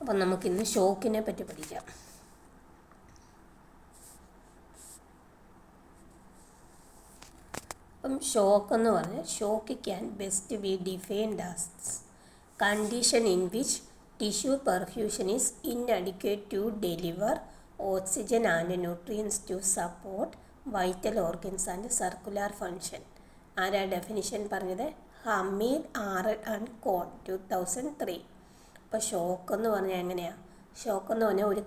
അപ്പം നമുക്കിന്ന് ഷോക്കിനെ പറ്റി പഠിക്കാം. അപ്പം ഷോക്ക് എന്ന് പറഞ്ഞാൽ shock can best be defined as condition in which tissue perfusion is inadequate to deliver oxygen and nutrients to support vital organs and circular function. ആരാ definition പറഞ്ഞത്? Hamid and Kon 2003. അപ്പോൾ ഷോക്ക് എന്ന് പറഞ്ഞാൽ എങ്ങനെയാണ്? Shock എന്ന് പറഞ്ഞാൽ ഒരു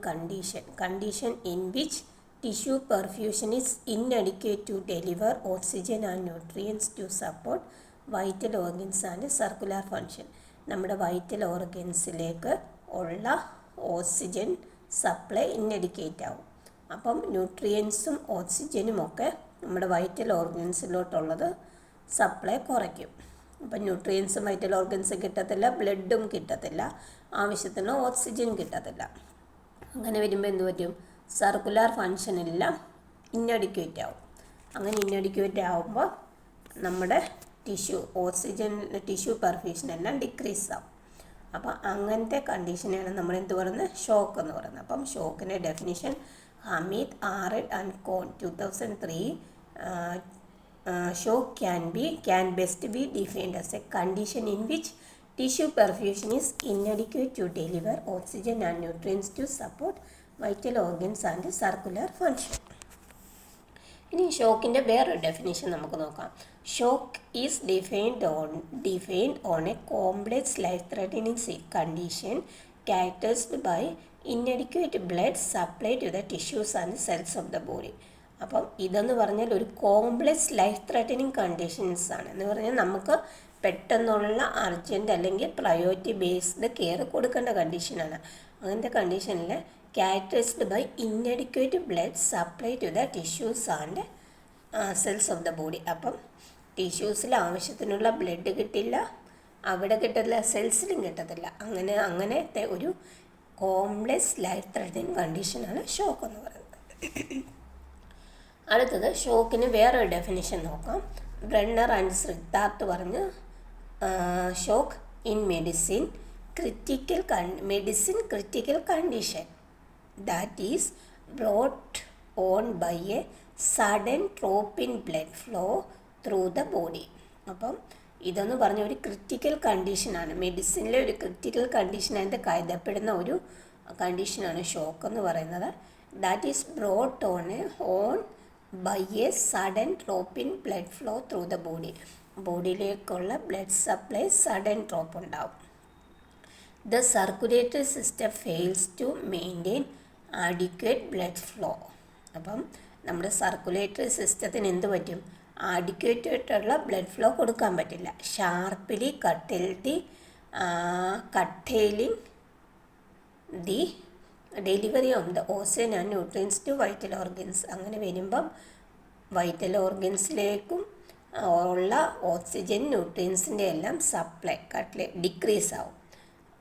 condition in which tissue perfusion is inadequate to deliver oxygen and nutrients to support vital organs and circular function. നമ്മുടെ വൈറ്റൽ ഓർഗൻസിലേക്ക് ഉള്ള ഓക്സിജൻ സപ്ലൈ ഇൻഅഡിക്വേറ്റ് ആവും. അപ്പം ന്യൂട്രിയൻസും ഓക്സിജനും ഒക്കെ നമ്മുടെ വൈറ്റൽ ഓർഗൻസിലോട്ടുള്ളത് സപ്ലൈ കുറയ്ക്കും. അപ്പം ന്യൂട്രിയൻസും വൈറ്റൽ ഓർഗൻസും കിട്ടത്തില്ല, ബ്ലഡും കിട്ടത്തില്ല, ആവശ്യത്തിന് ഓക്സിജൻ കിട്ടത്തില്ല. അങ്ങനെ വരുമ്പോൾ എന്ത് പറ്റും? സർക്കുലർ ഫങ്ഷനെല്ലാം ഇൻഅഡിക്വേറ്റ് ആവും. അങ്ങനെ ഇൻഅഡിക്വേറ്റ് ആവുമ്പോൾ നമ്മുടെ ടിഷ്യൂ പെർഫ്യൂഷനെല്ലാം ഡിക്രീസ് ആവും. അപ്പം അങ്ങനത്തെ കണ്ടീഷനാണ് നമ്മൾ എന്ത് പറയുന്നത്? ഷോക്ക് എന്ന് പറയുന്നത്. അപ്പം ഷോക്കിൻ്റെ definition Hameed and Kon 2003. Shock can best be defined as a condition in which tissue perfusion is inadequate to deliver oxygen and nutrients to support vital organs and circular function. ഇനി ഷോക്കിൻ്റെ വേറൊരു ഡെഫിനിഷൻ നമുക്ക് നോക്കാം. Shock is defined on a complex life threatening condition characterised by inadequate blood supply to the tissues and cells of the body. അപ്പം ഇതെന്ന് പറഞ്ഞാൽ ഒരു complex life threatening conditions ആണ്. എന്ന് പറഞ്ഞാൽ നമുക്ക് പെട്ടെന്നുള്ള അർജൻറ്റ് അല്ലെങ്കിൽ പ്രയോറിറ്റി ബേസ്ഡ് കെയർ കൊടുക്കേണ്ട കണ്ടീഷനാണ്. അങ്ങനത്തെ കണ്ടീഷനിൽ characterised by inadequate blood supply to the tissues and cells of the body. അപ്പം ടിഷ്യൂസിൽ ആവശ്യത്തിനുള്ള ബ്ലഡ് കിട്ടില്ല, അവിടെ കിട്ടത്തില്ല, സെൽസിലും കിട്ടത്തില്ല. അങ്ങനത്തെ ഒരു കോംപ്ലെക്സ് ലൈഫ് ത്രെറ്റനിങ് കണ്ടീഷനാണ് ഷോക്ക് എന്ന് പറയുന്നത്. അടുത്തത് ഷോക്കിന് വേറൊരു ഡെഫിനിഷൻ നോക്കാം. ബ്രണ്ണർ ആൻഡ് സിദ്ധാർത്ഥ് പറഞ്ഞ് shock in medicine critical condition that is brought on by a sudden drop in blood flow through the body. അപ്പം ഇതെന്ന് പറഞ്ഞ ഒരു ക്രിട്ടിക്കൽ കണ്ടീഷനാണ്. മെഡിസിനിലെ ഒരു ക്രിട്ടിക്കൽ കണ്ടീഷനായിട്ട് കരുതപ്പെടുന്ന ഒരു കണ്ടീഷനാണ് ഷോക്ക് എന്ന് പറയുന്നത്. That is brought on by a sudden drop in blood flow through the body. ബോഡിയിലേക്കുള്ള ബ്ലഡ് സപ്ലൈ സഡൻ ഡ്രോപ്പ് ഉണ്ടാവും. The circulatory system fails to maintain adequate blood flow. അപ്പം നമ്മുടെ സർക്കുലേറ്ററി സിസ്റ്റത്തിന് എന്ത് പറ്റും? ആഡിക്വേറ്റ് ആയിട്ടുള്ള ബ്ലഡ് ഫ്ലോ കൊടുക്കാൻ പറ്റില്ല. Sharply curtailing the delivery of the oxygen and nutrients to vital organs. അങ്ങനെ വരുമ്പം വൈറ്റൽ ഓർഗൻസിലേക്കും ഉള്ള ഓക്സിജൻ ന്യൂട്രിയൻസിൻ്റെ എല്ലാം സപ്ലൈ ഡിക്രീസ് ആവും.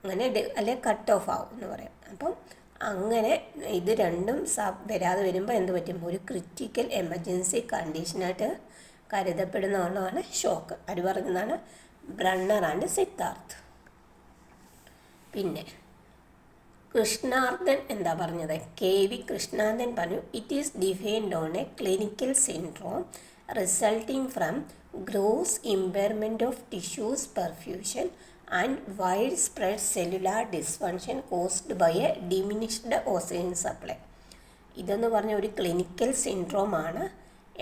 അങ്ങനെ അല്ലെങ്കിൽ കട്ട് ഓഫ് ആവും എന്ന് പറയാം. അപ്പം അങ്ങനെ ഇത് രണ്ടും വരാതെ വരുമ്പോൾ എന്ത് പറ്റും? ഒരു ക്രിറ്റിക്കൽ എമർജൻസി കണ്ടീഷനായിട്ട് കരുതപ്പെടുന്നതാണ് ഷോക്ക്. അത് പറയുന്നതാണ് ബ്രണ്ണർ ആൻഡ് സിദ്ധാർത്ഥ്. പിന്നെ കൃഷ്ണാർദ്ദൻ എന്താ പറഞ്ഞത്? KV കൃഷ്ണാർദ്ദൻ പറഞ്ഞു it is defined on a clinical syndrome resulting from gross impairment of tissues perfusion and widespread cellular dysfunction caused by a diminished oxygen supply. ഇതെന്ന് പറഞ്ഞ ഒരു clinical സിൻഡ്രോമാണ്.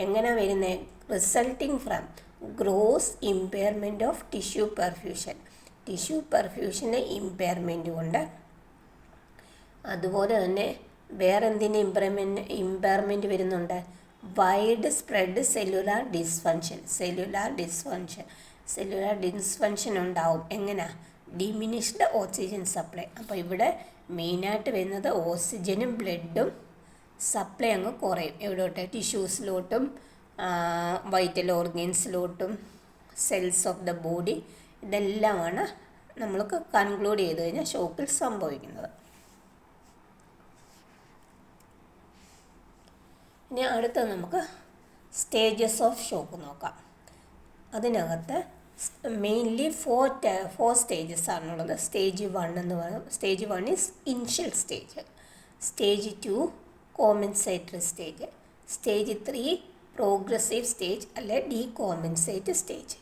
എങ്ങനെ വരുന്നത്? Resulting from gross impairment of tissue പെർഫ്യൂഷന് impairment കൊണ്ട്, അതുപോലെ തന്നെ വേറെ എന്തിന് ഇമ്പയർമെൻറ്റ് വരുന്നുണ്ട്? വൈഡ് സ്പ്രെഡ് സെല്ലുലാർ ഡിസ്ഫങ്ഷൻ ഉണ്ടാവും. എങ്ങനെ? Diminished oxygen supply. അപ്പോൾ ഇവിടെ മെയിനായിട്ട് വരുന്നത് ഓക്സിജനും ബ്ലഡും സപ്ലൈ അങ്ങ് കുറയും. എവിടോട്ട്? ടിഷ്യൂസിലോട്ടും വൈറ്റൽ ഓർഗൻസിലോട്ടും സെൽസ് ഓഫ് ദ ബോഡി. ഇതെല്ലാമാണ് നമ്മൾക്ക് കൺക്ലൂഡ് ചെയ്ത് കഴിഞ്ഞാൽ ഷോക്കിൽ സംഭവിക്കുന്നത്. ഇനി അടുത്ത നമുക്ക് സ്റ്റേജസ് ഓഫ് ഷോക്ക് നോക്കാം. അതിനകത്ത് മെയിൻലി ഫോർ സ്റ്റേജസ് ആണുള്ളത്. സ്റ്റേജ് 1 എന്ന് പറയുന്നത്, stage 1 is initial stage. Stage 2 compensatory stage. Stage 3 progressive stage അല്ലെ decompensate stage.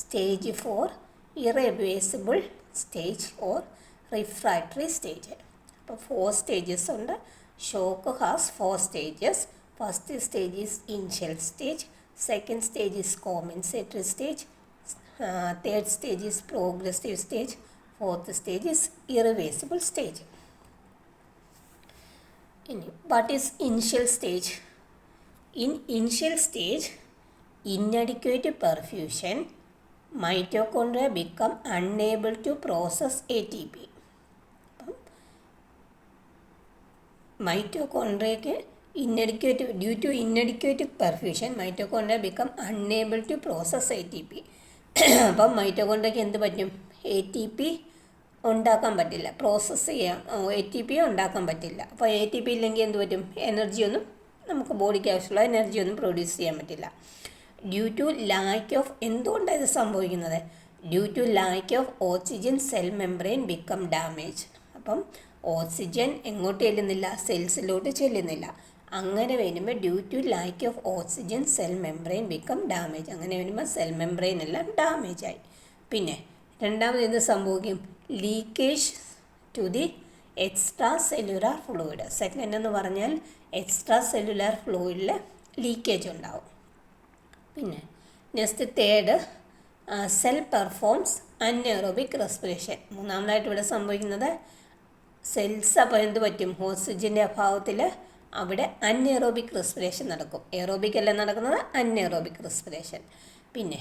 Stage 4 irreversible stage or refractory stage. അപ്പോൾ 4 സ്റ്റേജസ് ഉണ്ട്. Shock has 4 stages. First stage is initial stage. Second stage is compensatory stage. Third stage is progressive stage. Fourth stage is irreversible stage. What is initial stage? In initial stage, inadequate perfusion, mitochondria become unable to process ATP. Mitochondria due to inadequate perfusion, mitochondria become unable to process ATP. അപ്പം മൈറ്റോകോൺഡ്രിയയ്ക്ക് എന്ത് പറ്റും? ATP ഉണ്ടാക്കാൻ പറ്റില്ല, process ചെയ്യാം, ATP ഉണ്ടാക്കാൻ പറ്റില്ല. അപ്പോൾ ATP ഇല്ലെങ്കിൽ എന്ത് പറ്റും? എനർജിയൊന്നും നമുക്ക് ബോഡിക്ക് ആവശ്യമുള്ള എനർജിയൊന്നും പ്രൊഡ്യൂസ് ചെയ്യാൻ പറ്റില്ല. ഡ്യൂ ടു ലാക്ക് ഓഫ്, എന്തുകൊണ്ടാണ് ഇത് സംഭവിക്കുന്നത്? Due to lack of oxygen cell membrane become damage. അപ്പം ഓക്സിജൻ എങ്ങോട്ട് ചെല്ലുന്നില്ല? സെൽസിലോട്ട് ചെല്ലുന്നില്ല. അങ്ങനെ വരുമ്പോൾ due to lack of oxygen cell membrane become damage. അങ്ങനെ വരുമ്പോൾ സെൽ മെംബ്രെയിൻ എല്ലാം ഡാമേജ് ആയി. പിന്നെ രണ്ടാമത് എന്ത് സംഭവിക്കും? Leakage to the extracellular fluid. Second എന്ന് പറഞ്ഞാൽ എക്സ്ട്രാ സെല്ലുലാർ ഫ്ലൂയിഡിൽ ലീക്കേജ് ഉണ്ടാവും. പിന്നെ next third cell performs anaerobic respiration. മൂന്നാമതായിട്ട് ഇവിടെ സംഭവിക്കുന്നത് സെൽസ് അപ്പോൾ എന്ത് പറ്റും? ഓക്സിജൻ്റെ അഭാവത്തിൽ അവിടെ അൺഎയറോബിക് റെസ്പിറേഷൻ നടക്കും. എയറോബിക് അല്ല നടക്കുന്നത്, അൺഎയറോബിക് റെസ്പിറേഷൻ. പിന്നെ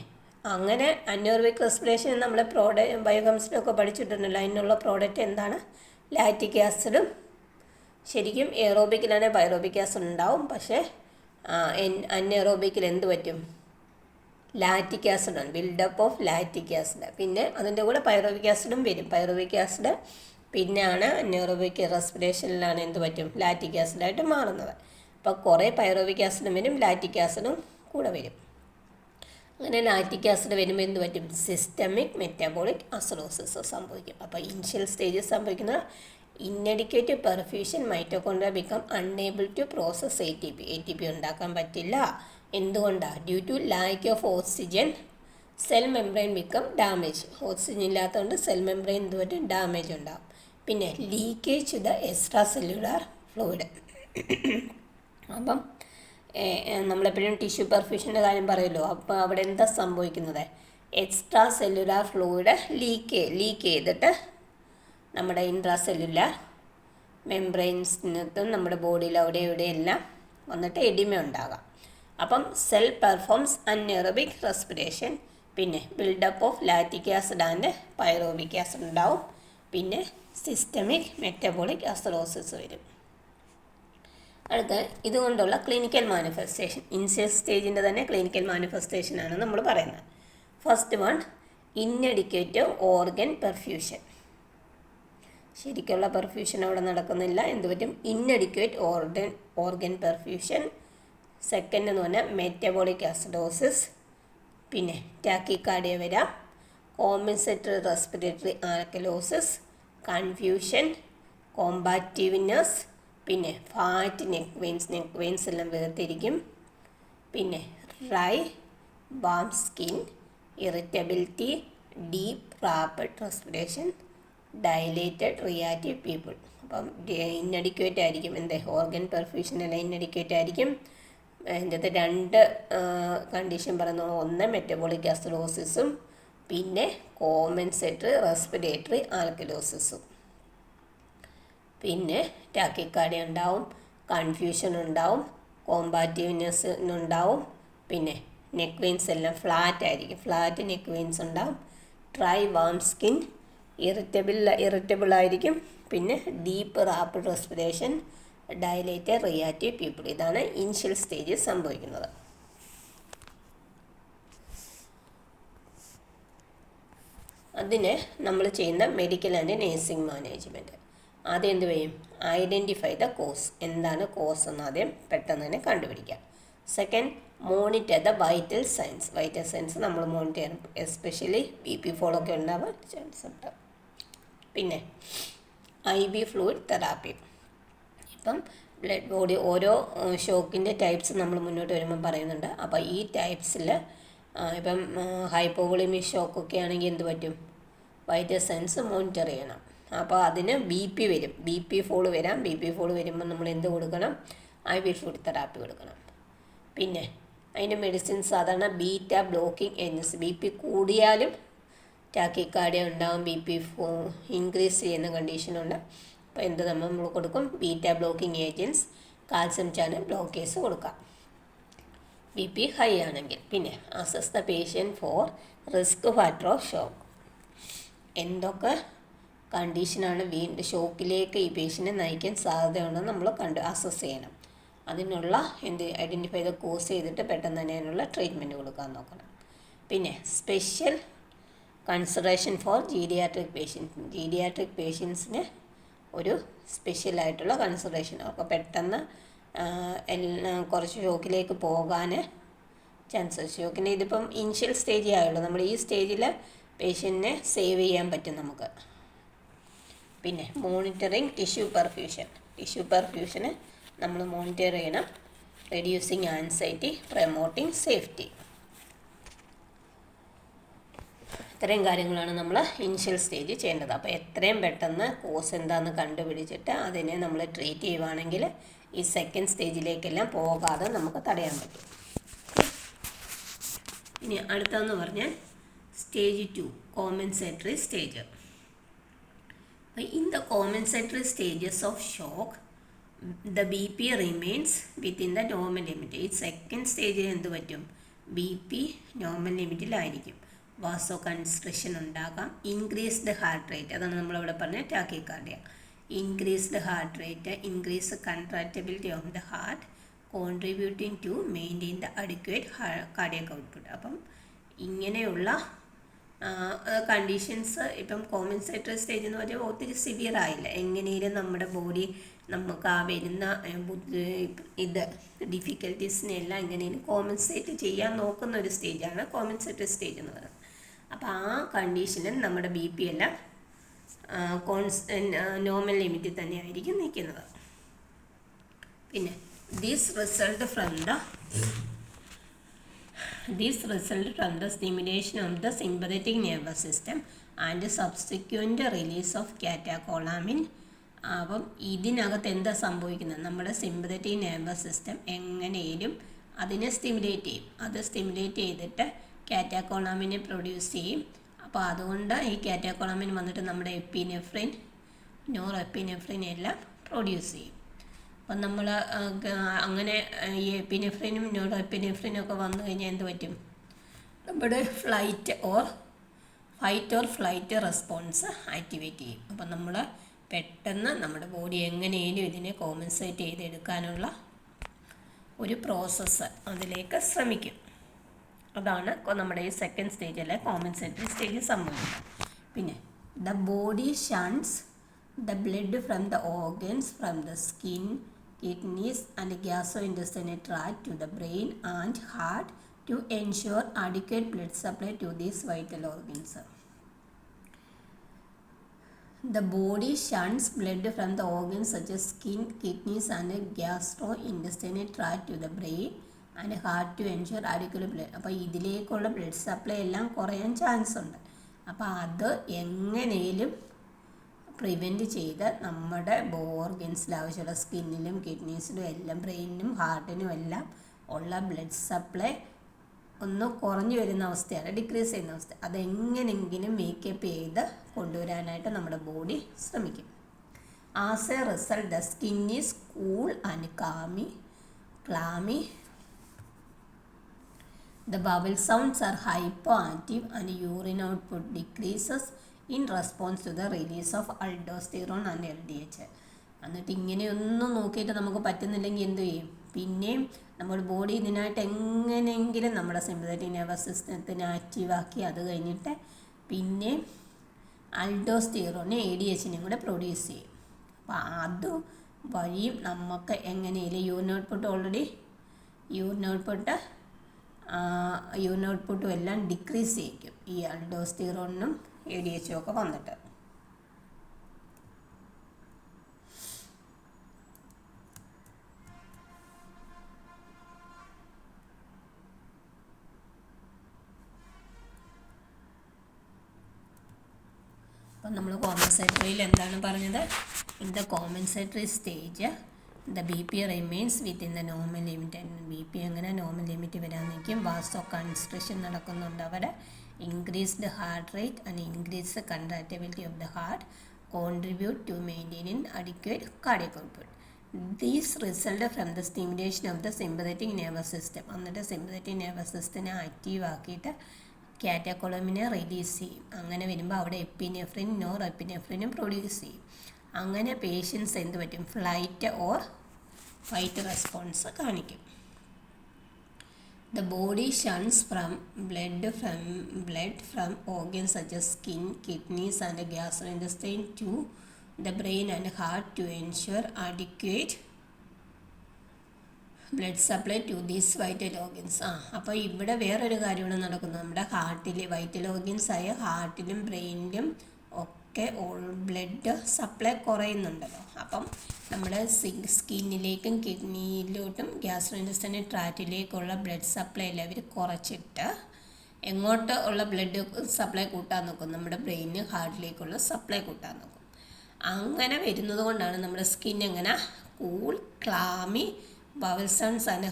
അങ്ങനെ അൺഎയറോബിക് റെസ്പിറേഷൻ നമ്മൾ ബയോകെമിസ്ട്രിയൊക്കെ പഠിച്ചിട്ടുണ്ടല്ലോ. അതിനുള്ള പ്രോഡക്റ്റ് എന്താണ്? ലാക്റ്റിക് ആസിഡും. ശരിക്കും എയറോബിക്കിലാണെങ്കിൽ പൈറോബിക് ആസിഡ് ഉണ്ടാവും, പക്ഷേ അൺഎയറോബിക്കിൽ എന്ത് പറ്റും? ലാക്റ്റിക് ആസിഡാണ്, ബിൽഡപ്പ് ഓഫ് ലാക്റ്റിക് ആസിഡ്. പിന്നെ അതിൻ്റെ കൂടെ പൈറോബിക് ആസിഡും വരും. പൈറോബിക് ആസിഡ് പിന്നെയാണ് അൺഎയറോബിക് റെസ്പിറേഷനിലാണ് എന്ത് പറ്റും? ലാക്റ്റിക് ആസിഡായിട്ട് മാറുന്നത്. അപ്പോൾ കുറേ പൈറോബിക് ആസിഡും വരും, ലാക്റ്റിക് ആസിഡും കൂടെ വരും. അങ്ങനെ ലാക്റ്റിക് ആസിഡ് വരുമ്പോൾ എന്ത് പറ്റും? സിസ്റ്റമിക് മെറ്റാബോളിക് അസിഡോസിസ് സംഭവിക്കും. അപ്പോൾ ഇനിഷ്യൽ സ്റ്റേജസ് സംഭവിക്കുന്നത് inadequate perfusion, mitochondria become unable to process ATP ഉണ്ടാക്കാൻ പറ്റില്ല. എന്തുകൊണ്ടാണ്? Due to lack of oxygen cell membrane become damage. Oxygen ഇല്ലാത്തതുകൊണ്ട് സെൽ മെംബ്രെയിൻ എന്ത് പറ്റും? ഡാമേജ് ഉണ്ടാകും. പിന്നെ leakage the extracellular fluid. അപ്പം നമ്മളെപ്പോഴും ടിഷ്യൂ പെർഫ്യൂഷൻ്റെ കാര്യം പറയുമല്ലോ. അപ്പോൾ അവിടെ എന്താ സംഭവിക്കുന്നത്? എക്സ്ട്രാ സെല്ലുലാർ ഫ്ലൂയിഡ് ലീക്ക് ചെയ്തിട്ട് നമ്മുടെ ഇൻട്രാ സെല്ലുലാർ മെംബ്രെയിൻസിനകത്തും നമ്മുടെ ബോഡിയിൽ അവിടെ ഇവിടെയെല്ലാം വന്നിട്ട് എഡിമ ഉണ്ടാകാം. അപ്പം സെൽ പെർഫോംസ് അൺഎയറോബിക് റെസ്പിറേഷൻ. പിന്നെ buildup of lactic acid and pyruvic acid ഉണ്ടാവും. പിന്നെ സിസ്റ്റമിക് മെറ്റബോളിക് അസിഡോസിസ് വരും. അടുത്ത ഇതുകൊണ്ടുള്ള ക്ലിനിക്കൽ മാനിഫെസ്റ്റേഷൻ, ഇനിഷ്യൽ സ്റ്റേജിൻ്റെ തന്നെ ക്ലിനിക്കൽ മാനിഫെസ്റ്റേഷനാണ് നമ്മൾ പറയുന്നത്. First one, inadequate organ perfusion. ശരിക്കുള്ള പെർഫ്യൂഷൻ അവിടെ നടക്കുന്നില്ല. എന്ത് പറ്റും? ഇന്നഡിക്കേറ്റ് ഓർഗൻ പെർഫ്യൂഷൻ. സെക്കൻഡ് എന്ന് പറഞ്ഞാൽ മെറ്റബോളിക് അസിഡോസിസ്. പിന്നെ ടാക്കിക്കാർഡിയ വരാം, കോമ്പൻസേറ്ററി റെസ്പിറേറ്ററി ആൽക്കലോസിസ്, കൺഫ്യൂഷൻ, കോമ്പാറ്റീവ്നെസ്. പിന്നെ ഫാറ്റ് നെക്ക് വെയിൻസ് എല്ലാം വേർതിരിക്കും. പിന്നെ dry warm skin, irritability, deep rapid respiration, dilated reactive people. അപ്പം ഇന്നഡിക്വേറ്റ് ആയിരിക്കും. ഓർഗൻ പെർഫ്യൂഷനെല്ലാം ഇന്നഡിക്വേറ്റ് ആയിരിക്കും. അതിൻ്റെ അകത്ത് രണ്ട് കണ്ടീഷൻ പറയുന്നു. ഒന്ന് മെറ്റബോളിക് അസിഡോസിസും പിന്നെ കോമ്പൻസേറ്ററി റെസ്പിറേറ്ററി ആൽക്കലോസിസും. പിന്നെ ടാക്കിക്കാർഡിയ ഉണ്ടാവും, കൺഫ്യൂഷൻ ഉണ്ടാവും, കോമ്പാറ്റീവ്നെസ് ഉണ്ടാവും. പിന്നെ നെക്ക് വെയിൻസ് എല്ലാം ഫ്ലാറ്റ് ആയിരിക്കും, ഫ്ലാറ്റ് നെക്ക് വെയിൻസ് ഉണ്ടാവും. ഡ്രൈ വാം സ്കിൻ, ഇറിറ്റബിൾ ആയിരിക്കും. പിന്നെ deep rapid respiration, dilated reactive people. ഇതാണ് ഇനിഷ്യൽ സ്റ്റേജിൽ സംഭവിക്കുന്നത്. അതിന് നമ്മൾ ചെയ്യുന്ന മെഡിക്കൽ ആൻഡ് നേഴ്സിംഗ് മാനേജ്മെൻറ്റ്. ആദ്യം എന്ത് ചെയ്യും? Identify the cause. എന്താണ് കോസ് എന്ന് ആദ്യം പെട്ടെന്ന് തന്നെ കണ്ടുപിടിക്കാം. Second, monitor the vital signs. Vital signs നമ്മൾ മോണിറ്റർ ചെയ്യണം, എസ്പെഷ്യലി BP ഫോളോ ഒക്കെ ഉണ്ടാവാൻ ചാൻസ് ഉണ്ട്. പിന്നെ IV ഫ്ലൂയിഡ് തെറാപ്പി. ഇപ്പം ബ്ലഡ് ബോഡി ഓരോ ഷോക്കിൻ്റെ ടൈപ്സ് നമ്മൾ മുന്നോട്ട് വരുമ്പം പറയുന്നുണ്ട്. അപ്പോൾ ഈ ടൈപ്സിൽ ഇപ്പം ഹൈപ്പോവോളിമിക് ഷോക്കൊക്കെ ആണെങ്കിൽ എന്ത് പറ്റും, വൈറ്റൽ സൈൻസ് മോണിറ്റർ ചെയ്യണം. അപ്പോൾ അതിന് BP വരും, BP ഫോൾ വരാം. BP ഫോൾ വരുമ്പോൾ നമ്മൾ എന്ത് കൊടുക്കണം, IV ഫ്ലൂയിഡ് തെറാപ്പി കൊടുക്കണം. പിന്നെ അതിൻ്റെ മെഡിസിൻ സാധാരണ ബീറ്റ ബ്ലോക്കിംഗ് ഏജൻസ്. BP കൂടിയാലും ടാക്കിക്കാർഡിയ ഉണ്ടാകും, BP ഇൻക്രീസ് ചെയ്യുന്ന കണ്ടീഷനുണ്ട്. അപ്പോൾ എന്ത് നമ്മൾ കൊടുക്കും, beta blocking agents, calcium channel blockers കൊടുക്കാം BP ഹൈ ആണെങ്കിൽ. പിന്നെ assess the patient for risk factor of shock. എന്തൊക്കെ കണ്ടീഷനാണ് വീണ്ടും ഷോക്കിലേക്ക് ഈ പേഷ്യൻറ്റിനെ നയിക്കാൻ സാധ്യതയുണ്ടെന്ന് നമ്മൾ അസസ് ചെയ്യണം. അതിനുള്ള ഐഡൻറ്റിഫൈ ചെയ്ത് കോസ് ചെയ്തിട്ട് പെട്ടെന്ന് തന്നെ അതിനുള്ള ട്രീറ്റ്മെൻറ്റ് കൊടുക്കാൻ നോക്കണം. പിന്നെ special consideration for geriatric patients. Geriatric പേഷ്യൻസിന് ഒരു സ്പെഷ്യലായിട്ടുള്ള കൺസിഡറേഷൻ. അപ്പോൾ പെട്ടെന്ന് കുറച്ച് ഷോക്കിലേക്ക് പോകാൻ ചാൻസ്. ഷോക്കിന് ഇതിപ്പം ഇനിഷ്യൽ സ്റ്റേജേ ആയുള്ളൂ. നമ്മൾ ഈ സ്റ്റേജിൽ പേഷ്യൻറ്റിനെ സേവ് ചെയ്യാൻ പറ്റും നമുക്ക്. പിന്നെ മോണിറ്ററിങ് ടിഷ്യൂ പെർഫ്യൂഷൻ. ടിഷ്യൂ പെർഫ്യൂഷന് നമ്മൾ മോണിറ്റർ ചെയ്യണം. Reducing anxiety, promoting safety. ഇത്രയും കാര്യങ്ങളാണ് നമ്മൾ ഇനിഷ്യൽ സ്റ്റേജ് ചെയ്യേണ്ടത്. അപ്പോൾ എത്രയും പെട്ടെന്ന് കോസ് എന്താണെന്ന് കണ്ടുപിടിച്ചിട്ട് അതിനെ നമ്മൾ ട്രീറ്റ് ചെയ്യുവാണെങ്കിൽ ഈ സെക്കൻഡ് സ്റ്റേജിലേക്കെല്ലാം പോകാതെ നമുക്ക് തടയാൻ പറ്റും. ഇനി അടുത്തതെന്ന് പറഞ്ഞാൽ stage 2, compensatory stage. In the compensatory stages of shock, the BP remains within the normal limit. ഈ സെക്കൻഡ് സ്റ്റേജിൽ എന്ത് പറ്റും, BP നോർമൽ ലിമിറ്റിലായിരിക്കും. വാസോ കൺസ്ട്രിക്ഷൻ ഉണ്ടാകാം. ഇൻക്രീസ്ഡ് ഹാർട്ട് റേറ്റ്, അതാണ് നമ്മളിവിടെ പറഞ്ഞ tachycardia. Increased heart rate, increase contractility of the heart, contributing to maintain the adequate cardiac output. അപ്പം ഇങ്ങനെയുള്ള കണ്ടീഷൻസ് ഇപ്പം കോമ്പൻസേറ്ററി സ്റ്റേജ് എന്ന് പറഞ്ഞാൽ ഒത്തിരി സിവിയർ ആയില്ല. എങ്ങനെയും നമ്മുടെ ബോഡി നമുക്ക് ആ വരുന്ന ഡിഫിക്കൽട്ടീസിനെല്ലാം എങ്ങനെയും കോമ്പൻസേറ്റ് ചെയ്യാൻ നോക്കുന്ന ഒരു സ്റ്റേജാണ് കോമ്പൻസേറ്ററി സ്റ്റേജ് എന്ന് പറയുന്നത്. അപ്പോൾ ആ കണ്ടീഷനിൽ നമ്മുടെ BP എല്ലാം നോർമൽ ലിമിറ്റിൽ തന്നെയായിരിക്കും നിൽക്കുന്നത്. പിന്നെ this result from the stimulation of the sympathetic nervous system and subsequent release of catecholamine. അപ്പം ഇതിനകത്ത് എന്താ സംഭവിക്കുന്നത്, നമ്മുടെ സിമ്പതറ്റിക് നെർവസ് സിസ്റ്റം എങ്ങനെയും അതിനെ സ്റ്റിമുലേറ്റ് ചെയ്യും. അത് സ്റ്റിമുലേറ്റ് ചെയ്തിട്ട് കാറ്റക്കോളാമിനെ പ്രൊഡ്യൂസ് ചെയ്യും. അപ്പോൾ അതുകൊണ്ട് ഈ കാറ്റക്കോളാമിൻ വന്നിട്ട് നമ്മുടെ എപ്പിനെഫ്രിൻ, നോർ എപ്പിനെഫ്രിൻ എല്ലാം പ്രൊഡ്യൂസ് ചെയ്യും. അപ്പം നമ്മൾ അങ്ങനെ ഈ എപ്പിനെഫ്രിനും നോർ എപ്പിനെഫ്രിനും ഒക്കെ വന്നു കഴിഞ്ഞാൽ എന്ത് പറ്റും, നമ്മുടെ fight or flight response activate ചെയ്യും. അപ്പം നമ്മൾ പെട്ടെന്ന് നമ്മുടെ ബോഡി എങ്ങനെയും ഇതിനെ കോമ്പൻസേറ്റ് ചെയ്തെടുക്കാനുള്ള ഒരു പ്രോസസ്സ് അതിലേക്ക് ശ്രമിക്കും. അതാണ് നമ്മുടെ ഈ സെക്കൻഡ് സ്റ്റേജിലെ കോമ്പൻസേറ്ററി സ്റ്റേജ് സംഭവിക്കുന്നത്. പിന്നെ the body shunts the blood from the organs from the skin, kidneys and gastrointestinal tract to the brain and heart to ensure adequate blood supply to these vital organs. The body shuns blood from the organs such as skin, kidneys and gastrointestinal tract to the brain and heart to ensure adequate blood. അപ്പോൾ ഇതിലേക്കുള്ള blood supply എല്ലാം കുറയാൻ chance ഉണ്ട്. അപ്പോൾ അത് എങ്ങനെയും prevent ചെയ്ത് നമ്മുടെ ഓർഗൻസിൽ ആവശ്യമുള്ള സ്കിന്നിലും കിഡ്നീസിലും എല്ലാം ബ്രെയിനിനും ഹാർട്ടിനും എല്ലാം ഉള്ള ബ്ലഡ് സപ്ലൈ ഒന്ന് കുറഞ്ഞു വരുന്ന അവസ്ഥയാണ്, ഡിക്രീസ് ചെയ്യുന്ന അവസ്ഥ. അതെങ്ങനെയെങ്കിലും മേക്കപ്പ് ചെയ്ത് കൊണ്ടുവരാനായിട്ട് നമ്മുടെ ബോഡി ശ്രമിക്കും. As a result the skin is cool and clammy. The bowel sounds are hypoactive and urine output decreases in response to the release of aldosterone and LDH. എന്നിട്ട് ഇങ്ങനെയൊന്നും നോക്കിയിട്ട് നമുക്ക് പറ്റുന്നില്ലെങ്കിൽ എന്ത് ചെയ്യും, പിന്നെയും നമ്മുടെ ബോഡി ഇതിനായിട്ട് എങ്ങനെയെങ്കിലും നമ്മുടെ സിമ്പതറ്റിക് നെർവസ് സിസ്റ്റത്തിനെ ആക്റ്റീവാക്കി അത് കഴിഞ്ഞിട്ട് പിന്നെ അൾഡോസ്റ്റീറോനെ ADHനെയും കൂടെ പ്രൊഡ്യൂസ് ചെയ്യും. അപ്പോൾ അത് വഴിയും നമുക്ക് എങ്ങനെയും യൂറിൻ ഔട്ട്പുട്ട് ഓൾറെഡി യൂറിൻ ഔട്ട്പുട്ടും എല്ലാം ഡിക്രീസ് ചെയ്യിക്കും ഈ അൾഡോസ്റ്റിറോണിനും ADHും ഒക്കെ വന്നിട്ട്. അപ്പം നമ്മൾ കോമ്പൻസേറ്ററിയിൽ എന്താണ് പറഞ്ഞത്? In the compensatory stage the BP remains within the normal limit. BP എങ്ങനെ നോർമൽ ലിമിറ്റ് വരാൻ നിൽക്കും? വാസോ കൺസ്ട്രക്ഷൻ നടക്കുന്നുണ്ട് അവിടെ. Increased heart rate and increased contractility of the heart contribute to maintaining adequate cardiac output. These result from the stimulation of the sympathetic nervous system. എന്നിട്ട് sympathetic nervous സിസ്റ്റത്തിനെ active ആക്കിയിട്ട് കാറ്റക്കോളമിനെ release ചെയ്യും. അങ്ങനെ വരുമ്പോൾ അവിടെ എപ്പിനെഫ്രിൻ നോർ എപ്പിനെഫ്രിനും പ്രൊഡ്യൂസ് ചെയ്യും. അങ്ങനെ പേഷ്യൻസ് എന്ത് പറ്റും? ഫ്ലൈറ്റ് ഓർ ഫൈറ്റ് റെസ്പോൺസ് കാണിക്കും. The body shuns blood from organs such as skin, kidneys and gastrointestine to the brain and heart to ensure adequate blood supply to these vital organs. അപ്പോൾ ഇവിടെ വേറൊരു കാര്യമാണ് നടക്കുന്നത്. നമ്മുടെ ഹാർട്ടിൽ vital organs ആയ ഹാർട്ടിലും ബ്രെയിനിലും ഒക്കെ blood supply കുറയുന്നുണ്ടല്ലോ. അപ്പം നമ്മുടെ സ്കിന്നിലേക്കും കിഡ്നിയിലോട്ടും ഗ്യാസ്ട്രോഇന്റെസ്റ്റൈനൽ ട്രാക്റ്റിലേക്കുള്ള ബ്ലഡ് സപ്ലൈ അവർ കുറച്ചിട്ട് എങ്ങോട്ട് ഉള്ള ബ്ലഡ് സപ്ലൈ കൂട്ടാൻ നോക്കും? നമ്മുടെ ബ്രെയിനിന് ഹാർട്ടിലേക്കുള്ള സപ്ലൈ കൂട്ടാൻ നോക്കും. അങ്ങനെ വരുന്നത് കൊണ്ടാണ് നമ്മുടെ സ്കിൻ എങ്ങനെ cool, clammy, bowel sounds and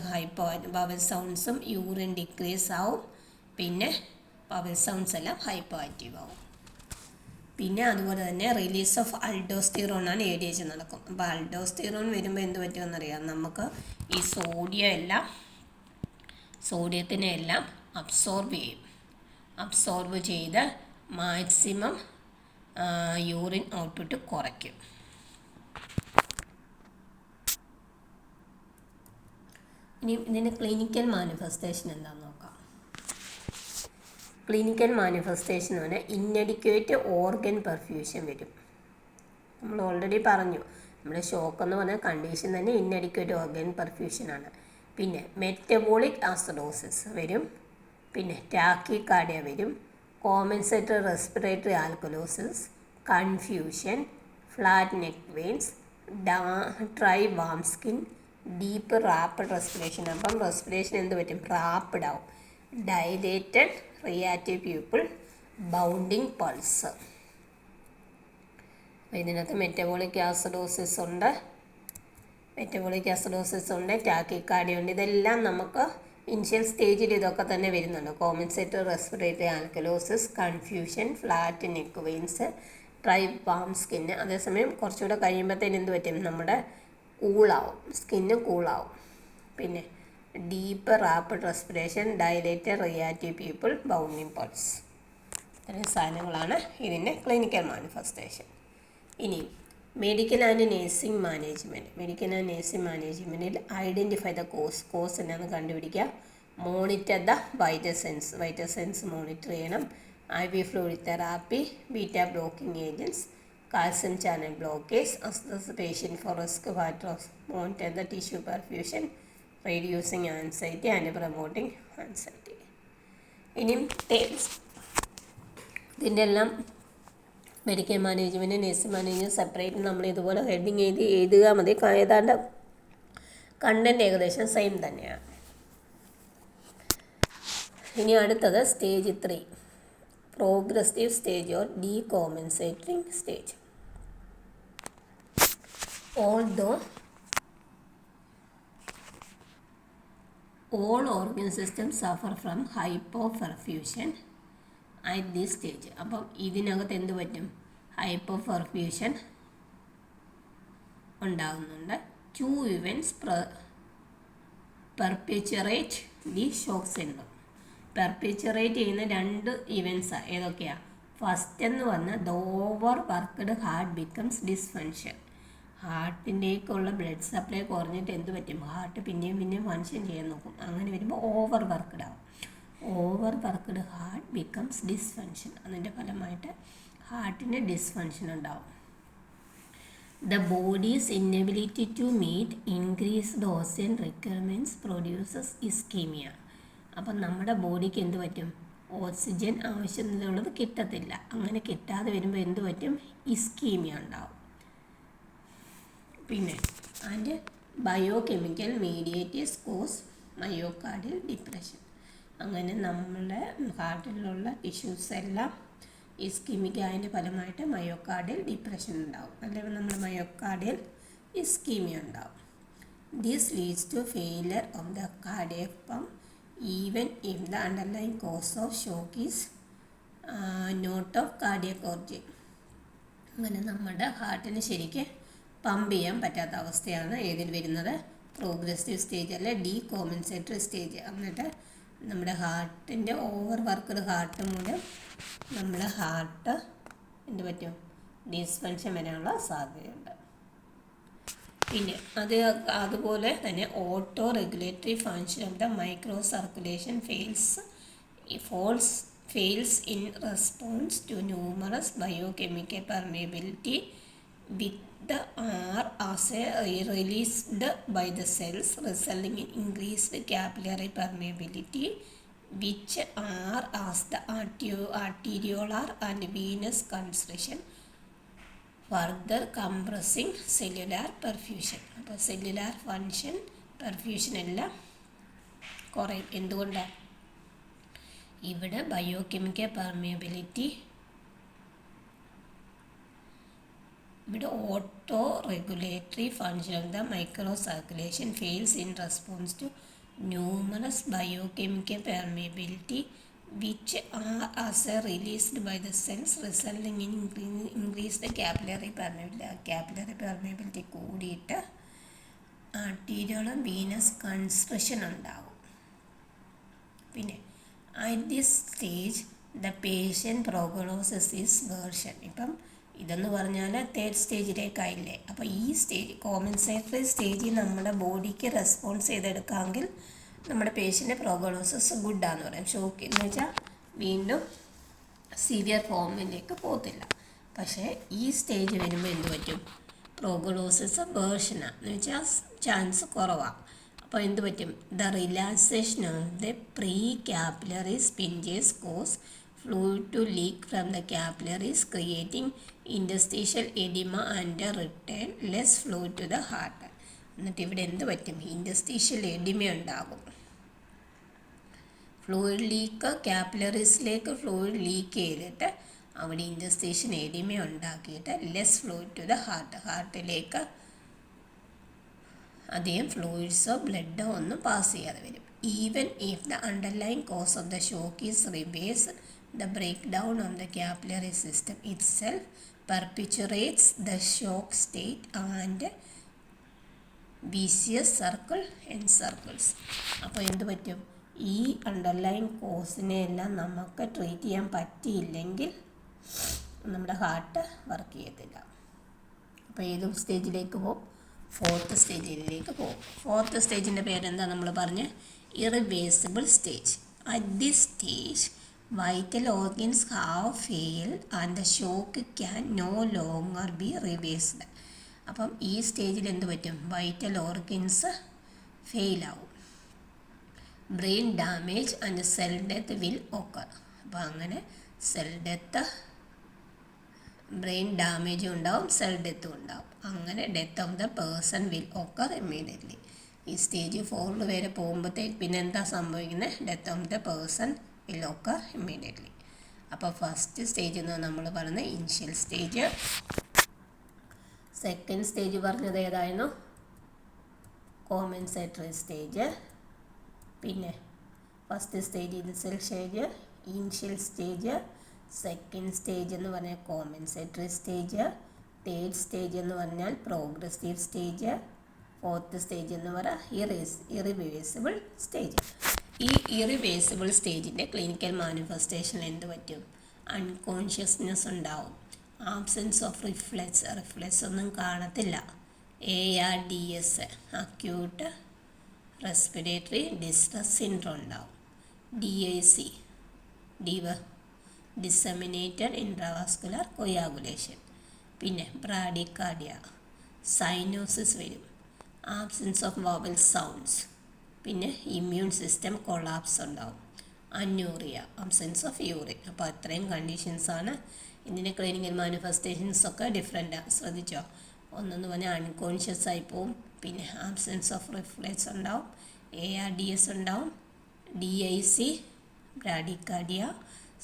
bowel സൗണ്ട്സും യൂറിൻ ഡിക്രീസ് ആവും. പിന്നെ ബവൽ സൗണ്ട്സ് എല്ലാം ഹൈപ്പോ ആക്റ്റീവ് ആവും. പിന്നെ അതുപോലെ തന്നെ റിലീസ് ഓഫ് അൾഡോസ്റ്റിറോൺ ആണ് ADH നടക്കും. അപ്പോൾ അൾഡോസ്റ്റിറോൺ വരുമ്പോൾ എന്ത് പറ്റുമെന്നറിയാം? നമുക്ക് ഈ സോഡിയത്തിനെ എല്ലാം അബ്സോർബ് ചെയ്ത് മാക്സിമം യൂറിൻ ഔട്ട്പുട്ട് കുറയ്ക്കും. ഇനി ഇതിൻ്റെ ക്ലിനിക്കൽ മാനിഫെസ്റ്റേഷൻ എന്താണെന്ന് നോക്കാം. ക്ലിനിക്കൽ മാനിഫെസ്റ്റേഷൻ എന്ന് പറഞ്ഞാൽ ഇൻഅഡിക്വേറ്റ് ഓർഗൻ പെർഫ്യൂഷൻ വരും. നമ്മൾ ഓൾറെഡി പറഞ്ഞു, നമ്മുടെ ഷോക്ക് എന്ന് പറഞ്ഞ കണ്ടീഷൻ തന്നെ ഇൻഅഡിക്വേറ്റ് ഓർഗൻ പെർഫ്യൂഷനാണ്. പിന്നെ മെറ്റബോളിക് ആസിഡോസിസ് വരും. പിന്നെ ടാക്കികാർഡിയ വരും. Compensatory respiratory alkalosis, confusion, flat neck veins, dry warm skin, deep rapid respiration. അപ്പം റെസ്പിറേഷൻ എന്ത് പറ്റും? റാപ്പിഡ് ആവും. Dilated reactive pupil, bounding pulse. ഇതിനകത്ത് മെറ്റബോളിക് ആസിഡോസിസ് ഉണ്ട്, ടാക്കികാർഡിയ ഉണ്ട്. ഇതെല്ലാം നമുക്ക് ഇനിഷ്യൽ സ്റ്റേജിൽ ഇതൊക്കെ തന്നെ വരുന്നുണ്ട്. Compensatory respiratory alkalosis, confusion, flat neck veins, dry warm skin. അതേസമയം കുറച്ചുകൂടെ കഴിയുമ്പോഴത്തേന് എന്ത് പറ്റും? നമ്മുടെ സ്കിന്ന് കൂളാവും. പിന്നെ deep rapid respiration, dilated reactive pupils, bounding pulse. ഇത്രയും സാധനങ്ങളാണ് ഇതിൻ്റെ ക്ലിനിക്കൽ മാനിഫെസ്റ്റേഷൻ. ഇനി മെഡിക്കൽ ആൻഡ് നേഴ്സിംഗ് മാനേജ്മെൻറ്റിൽ ഐഡൻറ്റിഫൈ ദ കോസ് എന്നാന്ന് കണ്ടുപിടിക്കുക. Monitor the vital signs monitor ചെയ്യണം. IV fluid therapy, beta blocking agents, calcium channel blockage, assess the patient for risk factors, monitor the tissue perfusion, reducing anxiety and promoting anxiety. ഇനിയും ഇതിൻ്റെ എല്ലാം medical management, nursing management separate നമ്മൾ ഇതുപോലെ heading എഴുതുക മതി. ഏതാണ്ട് content ഏകദേശം same തന്നെയാണ്. ഇനി അടുത്തത് stage 3, progressive stage or decompensating stage. Although all organ systems suffer from hypoperfusion at this stage. അപ്പം ഇതിനകത്ത് എന്ത് പറ്റും? ഹൈപ്പോപെർഫ്യൂഷൻ ഉണ്ടാകുന്നുണ്ട്. 2 events perpetuate the shock syndrome. പെർപെച്വറേറ്റ് ചെയ്യുന്ന 2 ഇവൻറ്റ്സാണ്. ഏതൊക്കെയാണ്? ഫസ്റ്റ് എന്ന് പറഞ്ഞാൽ the overworked heart becomes dysfunction. ഹാർട്ടിൻ്റെയൊക്കെയുള്ള ബ്ലഡ് സപ്ലൈ കുറഞ്ഞിട്ട് എന്ത് പറ്റും? ഹാർട്ട് പിന്നെയും ഫങ്ഷൻ ചെയ്യാൻ നോക്കും. അങ്ങനെ വരുമ്പോൾ ഓവർ വർക്ക്ഡ് ആവും. Over worked heart becomes dysfunction. അതിൻ്റെ ഫലമായിട്ട് ഹാർട്ടിന് ഡിസ്ഫങ്ഷൻ ഉണ്ടാവും. The body's inability to meet increased oxygen requirements produces ischemia. അപ്പം നമ്മുടെ ബോഡിക്ക് എന്ത് പറ്റും? ഓക്സിജൻ ആവശ്യത്തിനുള്ളത് കിട്ടത്തില്ല. അങ്ങനെ കിട്ടാതെ വരുമ്പോൾ എന്ത് പറ്റും? ഇസ്കീമിയ ഉണ്ടാവും. പിന്നെ and biochemical mediators cause myocardial depression. അങ്ങനെ നമ്മുടെ ഹാർട്ടിലുള്ള ടിഷ്യൂസ് എല്ലാം ഇസ്കീമിക് ആയതിൻ്റെ ഫലമായിട്ട് മയോകാർഡിയൽ ഡിപ്രഷൻ ഉണ്ടാവും, അല്ലെങ്കിൽ നമ്മുടെ മയോകാർഡിയൽ ഇസ്കീമിയ ഉണ്ടാവും. This leads to failure of the cardiac pump even if the underline cause of shock is not of cardiac origin. അങ്ങനെ നമ്മുടെ ഹാർട്ടിന് ശരിക്ക് പമ്പ് ചെയ്യാൻ പറ്റാത്ത അവസ്ഥയാണ് ഏതിൽ വരുന്നത്? പ്രോഗ്രസീവ് സ്റ്റേജ് അല്ലെ ഡീകോമ്പൻസേറ്ററി സ്റ്റേജ്. എന്നിട്ട് നമ്മുടെ ഹാർട്ടിൻ്റെ ഓവർ വർക്ക്ഡ് ഹാർട്ട് മൂലം നമ്മുടെ ഹാർട്ട് എന്ത് പറ്റും? ഡിസ്ഫങ്ഷൻ വരാനുള്ള സാധ്യതയുണ്ട്. പിന്നെ അതുപോലെ തന്നെ auto regulatory function of the micro circulation fails in response to numerous biochemical permeability with the R as released by the cells, resulting in increased capillary permeability, which are as the arteriolar and venous constriction, further compressing cellular perfusion. അപ്പോൾ cellular function perfusion എല്ലാം കുറയും. എന്തുകൊണ്ടാണ്? ഇവിടെ biochemical permeability, ഇവിടെ auto regulatory function of the micro circulation fails in response to numerous biochemical permeability which are as released by the cells, resulting in increase the capillary permeability. Capillary permeability കൂടിയിട്ട് ആർട്ടീരിയോളും Venus construction ഉണ്ടാകും. പിന്നെ at this stage the patient prognosis is version. ഇപ്പം ഇതെന്ന് പറഞ്ഞാൽ third സ്റ്റേജിലേക്കായില്ലേ. അപ്പോൾ ഈ stage compensatory സ്റ്റേജിൽ നമ്മുടെ ബോഡിക്ക് റെസ്പോൺസ് ചെയ്തെടുക്കാമെങ്കിൽ നമ്മുടെ പേഷ്യൻ്റെ പ്രോഗ്നോസിസ് ഗുഡാന്ന് പറയും. ഷോക്ക് എന്ന് വെച്ചാൽ വീണ്ടും സിവിയർ ഫോമിലേക്ക് പോകത്തില്ല. പക്ഷേ ഈ സ്റ്റേജ് വരുമ്പോൾ എന്ത് പറ്റും? പ്രോഗ്നോസിസ് വേർഷനാണ് എന്ന് വെച്ചാൽ ചാൻസ് കുറവാണ്. അപ്പോൾ എന്ത് പറ്റും? The relaxation of the precapillary sphincters cause fluid to leak from the capillaries, creating interstitial oedema and return less fluid to the heart. എന്നിട്ട് ഇവിടെ എന്ത് പറ്റും? ഇൻറ്റർസ്റ്റീഷ്യൽ എഡിമ ഉണ്ടാകും. ഫ്ലൂയിഡ് ലീക്ക്, കാപ്പിലറീസിലേക്ക് ഫ്ലൂയിഡ് ലീക്ക് ചെയ്തിട്ട് അവിടെ ഇൻറ്റർസ്റ്റീഷ്യൽ എഡിമ ഉണ്ടാക്കിയിട്ട് less fluid to the ഹാർട്ടിലേക്ക് അധികം ഫ്ലൂയിഡ്സോ ബ്ലഡോ ഒന്നും പാസ് ചെയ്യാതെ വരും. Even if the underline cause of the shock is reverse, the break down of the capillary system itself perpetuates the shock state and vicious circle encircles. അപ്പോൾ എന്ത് പറ്റും? ഈ അണ്ടർലൈൻ കോസിനെ എല്ലാം നമുക്ക് ട്രീറ്റ് ചെയ്യാൻ പറ്റിയില്ലെങ്കിൽ നമ്മുടെ ഹാർട്ട് വർക്ക് ചെയ്യത്തില്ല. അപ്പോൾ ഏതും സ്റ്റേജിലേക്ക് പോകും? ഫോർത്ത് സ്റ്റേജിലേക്ക് പോകും. ഫോർത്ത് സ്റ്റേജിൻ്റെ പേരെന്താ നമ്മൾ പറഞ്ഞ്? Irreversible stage. At this stage vital organs have failed and the shock can no longer be reversed. അപ്പം ഈ സ്റ്റേജിൽ എന്ത് പറ്റും? വൈറ്റൽ ഓർഗൻസ് ഫെയിലാവും. Brain damage and cell death will occur. അപ്പോൾ അങ്ങനെ സെൽ ഡെത്ത്, ബ്രെയിൻ ഡാമേജും ഉണ്ടാവും, സെൽ ഡെത്തും ഉണ്ടാവും. അങ്ങനെ death of the person will occur immediately. ഈ സ്റ്റേജ് 4 വരെ പോകുമ്പോഴത്തേക്ക് പിന്നെ എന്താ സംഭവിക്കുന്നത്? Death of the person will occur immediately. അപ്പോൾ ഫസ്റ്റ് സ്റ്റേജ് എന്ന് നമ്മൾ പറയുന്നത് ഇനിഷ്യൽ സ്റ്റേജ്. സെക്കൻഡ് സ്റ്റേജ് പറഞ്ഞത് ഏതായിരുന്നു? Compensatory stage. പിന്നെ first stage initial stage, initial stage. Second stage എന്ന് പറഞ്ഞാൽ കോമ്പൻസേറ്ററി സ്റ്റേജ്. തേർഡ് സ്റ്റേജ് എന്ന് പറഞ്ഞാൽ പ്രോഗ്രസീവ് സ്റ്റേജ്. ഫോർത്ത് സ്റ്റേജ് എന്ന് പറഞ്ഞാൽ ഇറിവേഴ്സിബിൾ സ്റ്റേജ്. ഈ ഇറിവേഴ്സിബിൾ സ്റ്റേജിൻ്റെ ക്ലിനിക്കൽ മാനിഫെസ്റ്റേഷൻ എന്ത് പറ്റും? അൺകോൺഷ്യസ്നെസ് ഉണ്ടാവും, ആബ്സെൻസ് ഓഫ് റിഫ്ലെക്സ് ഒന്നും കാണത്തില്ല, ARDS acute respiratory distress syndrome ഉണ്ടാവും, DIC ഡിസെമിനേറ്റഡ് ഇൻട്രാവാസ്കുലർ കൊയാഗുലേഷൻ, പിന്നെ ബ്രാഡിക്കാർഡിയ സൈനോസിസ് വരും, ആബ്സെൻസ് ഓഫ് വവൽ സൗണ്ട്സ്, പിന്നെ ഇമ്മ്യൂൺ സിസ്റ്റം കൊളാപ്സ് ഉണ്ടാവും, അന്യൂറിയ, ആബ്സെൻസ് ഓഫ് യൂറിൻ. അപ്പോൾ അത്രയും കണ്ടീഷൻസാണ്. ഇതിൻ്റെ ക്ലിനിക്കൽ മാനിഫെസ്റ്റേഷൻസ് ഒക്കെ ഡിഫറെൻറ്റാണ്, ശ്രദ്ധിച്ചോ. ഒന്നെന്ന് പറഞ്ഞാൽ അൺകോൺഷ്യസ് ആയി പോവും, പിന്നെ ആബ്സെൻസ് ഓഫ് റിഫ്ലെക്സ് ഉണ്ടാവും, ARDS ഉണ്ടാവും, DIC bradycardia,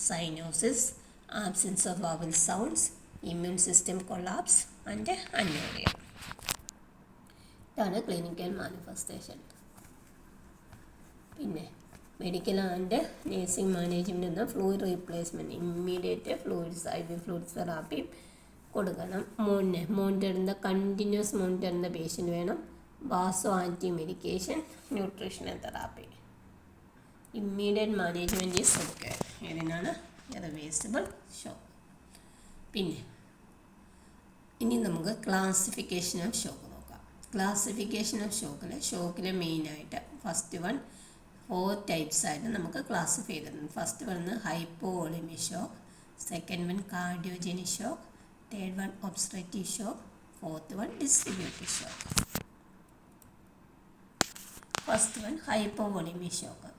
cyanosis, absence of bowel sounds, immune system collapse and anuria. ഇതാണ് ക്ലിനിക്കൽ മാനിഫെസ്റ്റേഷൻ. പിന്നെ medical and nursing management fluid replacement, immediate fluids, IV fluids therapy കൊടുക്കണം. മോണിറ്ററിൻ്റെ കണ്ടിന്യൂസ് മോണിറ്ററിൻ്റെ പേഷ്യൻ്റ് വേണം. Vaso anti medication, nutritional therapy. Immediate management is okay. ഇതിനാണ് irreversible shock. പിന്നെ ഇനി നമുക്ക് ക്ലാസിഫിക്കേഷൻ ഓഫ് ഷോക്ക് നോക്കാം. ക്ലാസിഫിക്കേഷൻ ഓഫ് ഷോക്കിൽ മെയിനായിട്ട് ഫസ്റ്റ് വൺ 4 ടൈപ്സ് ആയിട്ട് നമുക്ക് ക്ലാസിഫൈ ചെയ്തിട്ടുണ്ട്. First one hypovolemic shock, second one cardiogenic shock, third one obstructive shock, fourth one distributive shock. First one hypovolemic shock.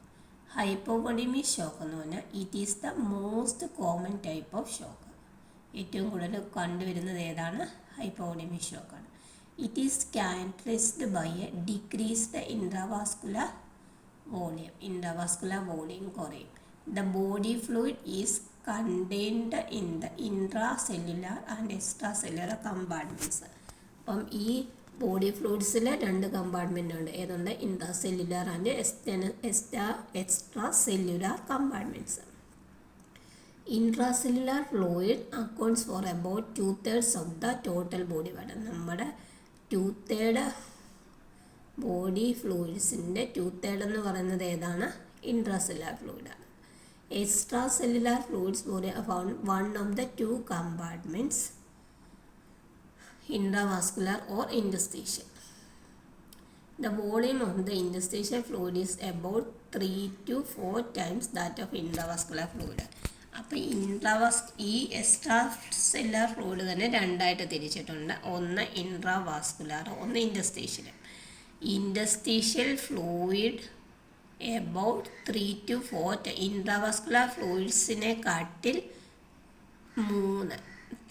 Hypovolemic shock എന്ന് പറഞ്ഞാൽ it is the most common type of shock. ഏറ്റവും കൂടുതൽ കണ്ടുവരുന്നത് ഏതാണ്? Hypovolemic ഷോക്കാണ്. It is characterized by a decreased intravascular volume. Intravascular volume കുറയും. The body fluid is contained in the intracellular and extracellular compartments. അപ്പം ഈ body ഫ്ലൂയിഡ്സിൽ 2 compartment ഉണ്ട്. ഏതുണ്ട്? Intracellular and extracellular compartments. Intracellular fluid accounts for about 2/3 of the total body water. നമ്മുടെ 2/3 body ഫ്ലൂയിഡ്സിൻ്റെ 2/3 എന്ന് പറയുന്നത് ഏതാണ്? ഇൻട്രാസെല്ലുലാർ ഫ്ലൂയിഡാണ്. Extracellular fluids body found one of the 2 compartments, intravascular or interstitial. The volume of the interstitial fluid is about 3 to 4 times that of intravascular fluid. അപ്പോൾ ഈ extra cellular fluid തന്നെ 2ആയിട്ട് തിരിച്ചിട്ടുണ്ട്. ഒന്ന് ഇൻട്രാവാസ്കുലാർ, ഒന്ന് interstitial. Interstitial fluid about 3 to 4 intravascular ഫ്ലൂയിഡ്സിനെ കാട്ടിൽ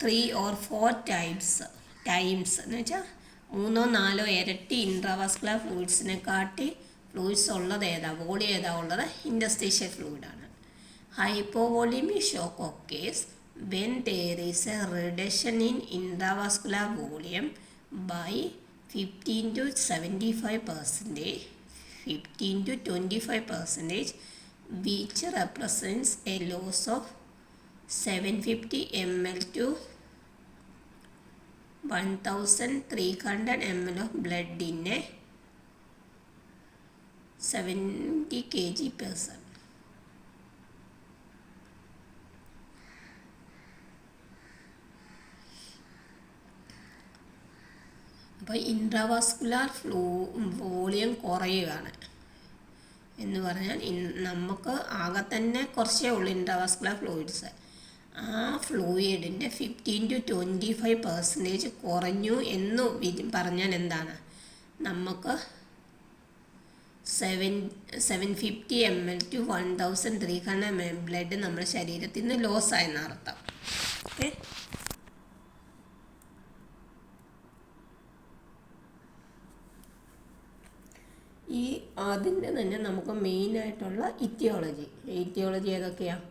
3 or 4 times എന്ന് വെച്ചാൽ 3-4 ഇരട്ടി ഇൻട്രാവാസ്കുലർ ഫ്ലൂയിഡ്സിനെ കാട്ടി ഫ്ലൂയിഡ്സ് ഉള്ളത് ഏതാ? വോളിയം ഏതാ ഉള്ളത്? ഇൻഡസ്ട്രീഷ്യൽ ഫ്ലൂയിഡാണ്. Hypovolemic shock occurs when there is a reduction in intravascular volume by 15 to 75%, 15 to 25%, which represents a loss of 750 ml to 1300 ml of blood in a 70 kg person. അപ്പോൾ intravascular volume കുറയുകയാണ് എന്ന് പറഞ്ഞാൽ നമുക്ക് ആകെ തന്നെ കുറച്ചേ ഉള്ളൂ ഇൻട്രാവാസ്കുലാർ ഫ്ലൂയിഡ്സ്. ആ ഫ്ലൂയിഡിൻ്റെ 15 to 25% കുറഞ്ഞു എന്ന് പറഞ്ഞാൽ എന്താണ്? നമുക്ക് 750 ml to 1300 ml ബ്ലഡ് നമ്മുടെ ശരീരത്തിൽ നിന്ന് ലോസ് ആയെന്ന് അർത്ഥം. ഓക്കെ, ഈ അതിൻ്റെ തന്നെ നമുക്ക് മെയിനായിട്ടുള്ള ഇറ്റിയോളജി ഏതൊക്കെയാണ്?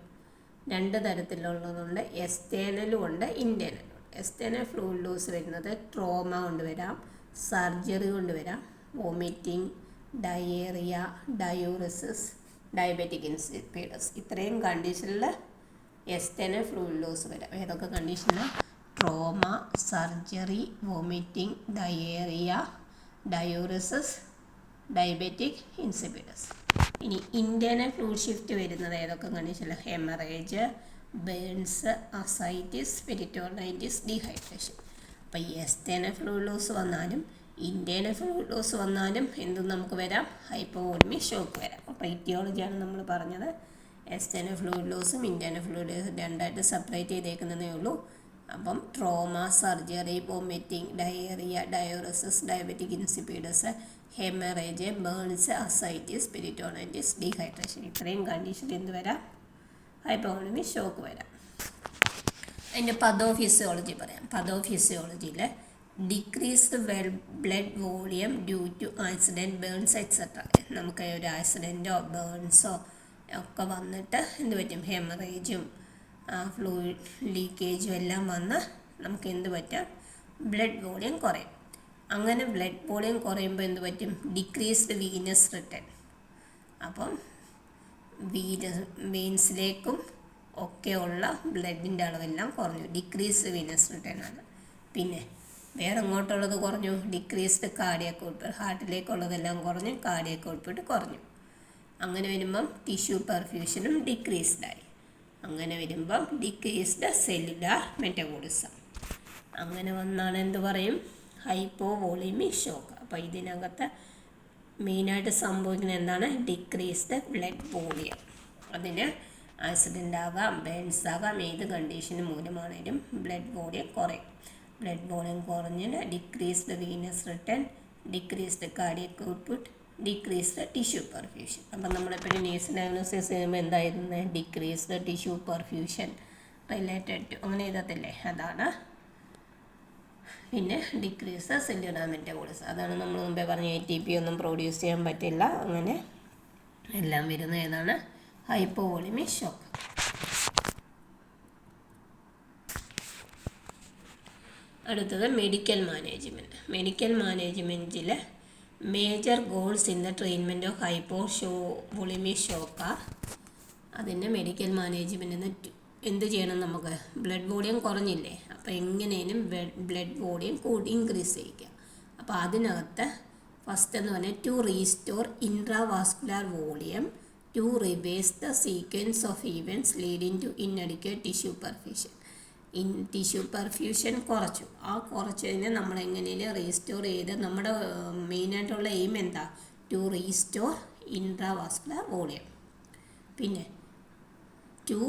2 തരത്തിലുള്ളതുണ്ട്. എക്സ്റ്റേണലും ഉണ്ട്, ഇൻറ്റേർണലും ഉണ്ട്. എക്സ്റ്റേണൽ ഫ്ലൂയിഡ് ലോസ് വരുന്നത് ട്രോമ കൊണ്ട് വരാം, സർജറി കൊണ്ട് വരാം, vomiting, diarrhoea, diuresis, diabetic insipidus. ഇത്രയും കണ്ടീഷനിൽ എക്സ്റ്റേണൽ ഫ്ലൂയിഡ് ലോസ് വരാം. ഏതൊക്കെ കണ്ടീഷനിൽ? Trauma, surgery, vomiting, diarrhoea, diuresis, diabetic insipidus. ഇനി ഇൻറ്റേർണൽ ഫ്ലൂയിഡ് ഷിഫ്റ്റ് വരുന്നത് ഏതൊക്കെ കണ്ടീഷനിൽ? Haemorrhage, burns, ascites, peritonitis, dehydration. അപ്പോൾ ഈ എക്സ്റ്റേണൽ ഫ്ലൂയിഡ് ലോസ് വന്നാലും ഇൻറ്റേർണൽ ഫ്ലൂയിഡ് ലോസ് വന്നാലും എന്തും നമുക്ക് വരാം? ഹൈപ്പോവോളിമിക് ഷോക്ക് വരാം. അപ്പോൾ ഇറ്റിയോളജിയാണ് നമ്മൾ പറഞ്ഞത്. എക്സ്റ്റേണൽ ഫ്ലൂയിഡ് ലോസും ഇൻറ്റേർണൽ ഫ്ലൂയിഡ് ലോസും 2ആയിട്ട് സെപ്പറേറ്റ് ചെയ്തേക്കുന്നതേ ഉള്ളൂ. അപ്പം trauma, surgery, vomiting, diarrhoea, diuresis, diabetic insipidus, haemorrhage, burns, ascites, peritonitis, dehydration. ഇത്രയും കണ്ടീഷൻ എന്ത് വരാം? ഹൈപ്പോവോളമിക് ഷോക്ക് വരാം. അതിൻ്റെ പതോഫിസിയോളജി പറയാം. പതോഫിസിയോളജിയിൽ decreased blood volume due to accident, burns etcetera. നമുക്ക് ഒരു ആക്സിഡൻറ്റോ ബേൺസോ ഒക്കെ വന്നിട്ട് എന്ത് പറ്റും? ഹെമറേജും ഫ്ലൂയിഡ് ലീക്കേജും എല്ലാം വന്ന് നമുക്ക് എന്ത് പറ്റാം? ബ്ലഡ് വോളിയം കുറയും. അങ്ങനെ ബ്ലഡ് വോളിയം കുറയുമ്പോൾ എന്ത് പറ്റും? Decreased venous return. അപ്പം വെയിൻസിലേക്കും ഒക്കെയുള്ള ബ്ലഡിൻ്റെ അളവെല്ലാം കുറഞ്ഞു. ഡിക്രീസ്ഡ് വീനസ് റിട്ടേൺ ആണ്. പിന്നെ വേറെ എങ്ങോട്ടുള്ളത് കുറഞ്ഞു? Decreased cardiac output. ഹാർട്ടിലേക്കുള്ളതെല്ലാം കുറഞ്ഞു, കാർഡിയക് ഔട്ട്പുട്ട് കുറഞ്ഞു. അങ്ങനെ വരുമ്പം ടിഷ്യൂ പെർഫ്യൂഷനും ഡിക്രീസ്ഡായി. അങ്ങനെ വരുമ്പം ഡിക്രീസ്ഡ് സെല്ലുലാർ മെറ്റബോളിസം. അങ്ങനെ വന്നാണ് എന്ത് പറയും? Hypovolemic shock. അപ്പോൾ ഇതിനകത്ത് മെയിനായിട്ട് സംഭവിക്കുന്നത് എന്താണ്? Decreased blood volume. അതിന് ആക്സിഡൻ്റ് ആകാം, ബേൺസ് ആകാം, ഏത് കണ്ടീഷന് മൂലമാണേലും ബ്ലഡ് വോളിയം കുറയും. ബ്ലഡ് വോളിയം കുറഞ്ഞിന് decreased venous return, decreased cardiac output, decreased tissue perfusion. അപ്പം നമ്മളെപ്പോഴും നേഴ്സ് ഡയഗ്നോസിസ് ചെയ്യുമ്പോൾ എന്തായിരുന്നു? Decreased tissue perfusion related to അങ്ങനെ എഴുതത്തില്ലേ? അതാണ്. പിന്നെ ഡിക്രീസ്ഡ് സെല്ലുലാർ മെറ്റബോളിസം. അതാണ് നമ്മൾ മുമ്പേ പറഞ്ഞ ATP ഒന്നും പ്രൊഡ്യൂസ് ചെയ്യാൻ പറ്റില്ല. അങ്ങനെ എല്ലാം വരുന്ന ഏതാണ്? Hypovolemic shock. അടുത്തത് മെഡിക്കൽ മാനേജ്മെൻറ്റ്. മെഡിക്കൽ മാനേജ്മെൻറ്റിൽ major goals in the treatment of hypovolemic shock. അതിൻ്റെ മെഡിക്കൽ മാനേജ്മെൻറ്റിന് എന്ത് ചെയ്യണം? നമുക്ക് ബ്ലഡ് വോളിയം കുറഞ്ഞില്ലേ? അപ്പോൾ എങ്ങനെയും ബ്ലഡ് വോളിയം ഇൻക്രീസ് ചെയ്യിക്കുക. അപ്പോൾ അതിനകത്ത് ഫസ്റ്റ് എന്ന് പറഞ്ഞാൽ to restore intravascular volume to reverse the sequence of events leading to inadequate tissue perfusion. Tissue perfusion കുറച്ചു. ആ കുറച്ചതിനെ നമ്മൾ എങ്ങനെയും റീസ്റ്റോർ ചെയ്ത് നമ്മുടെ മെയിനായിട്ടുള്ള എയിം എന്താ? To restore intravascular volume. പിന്നെ ടു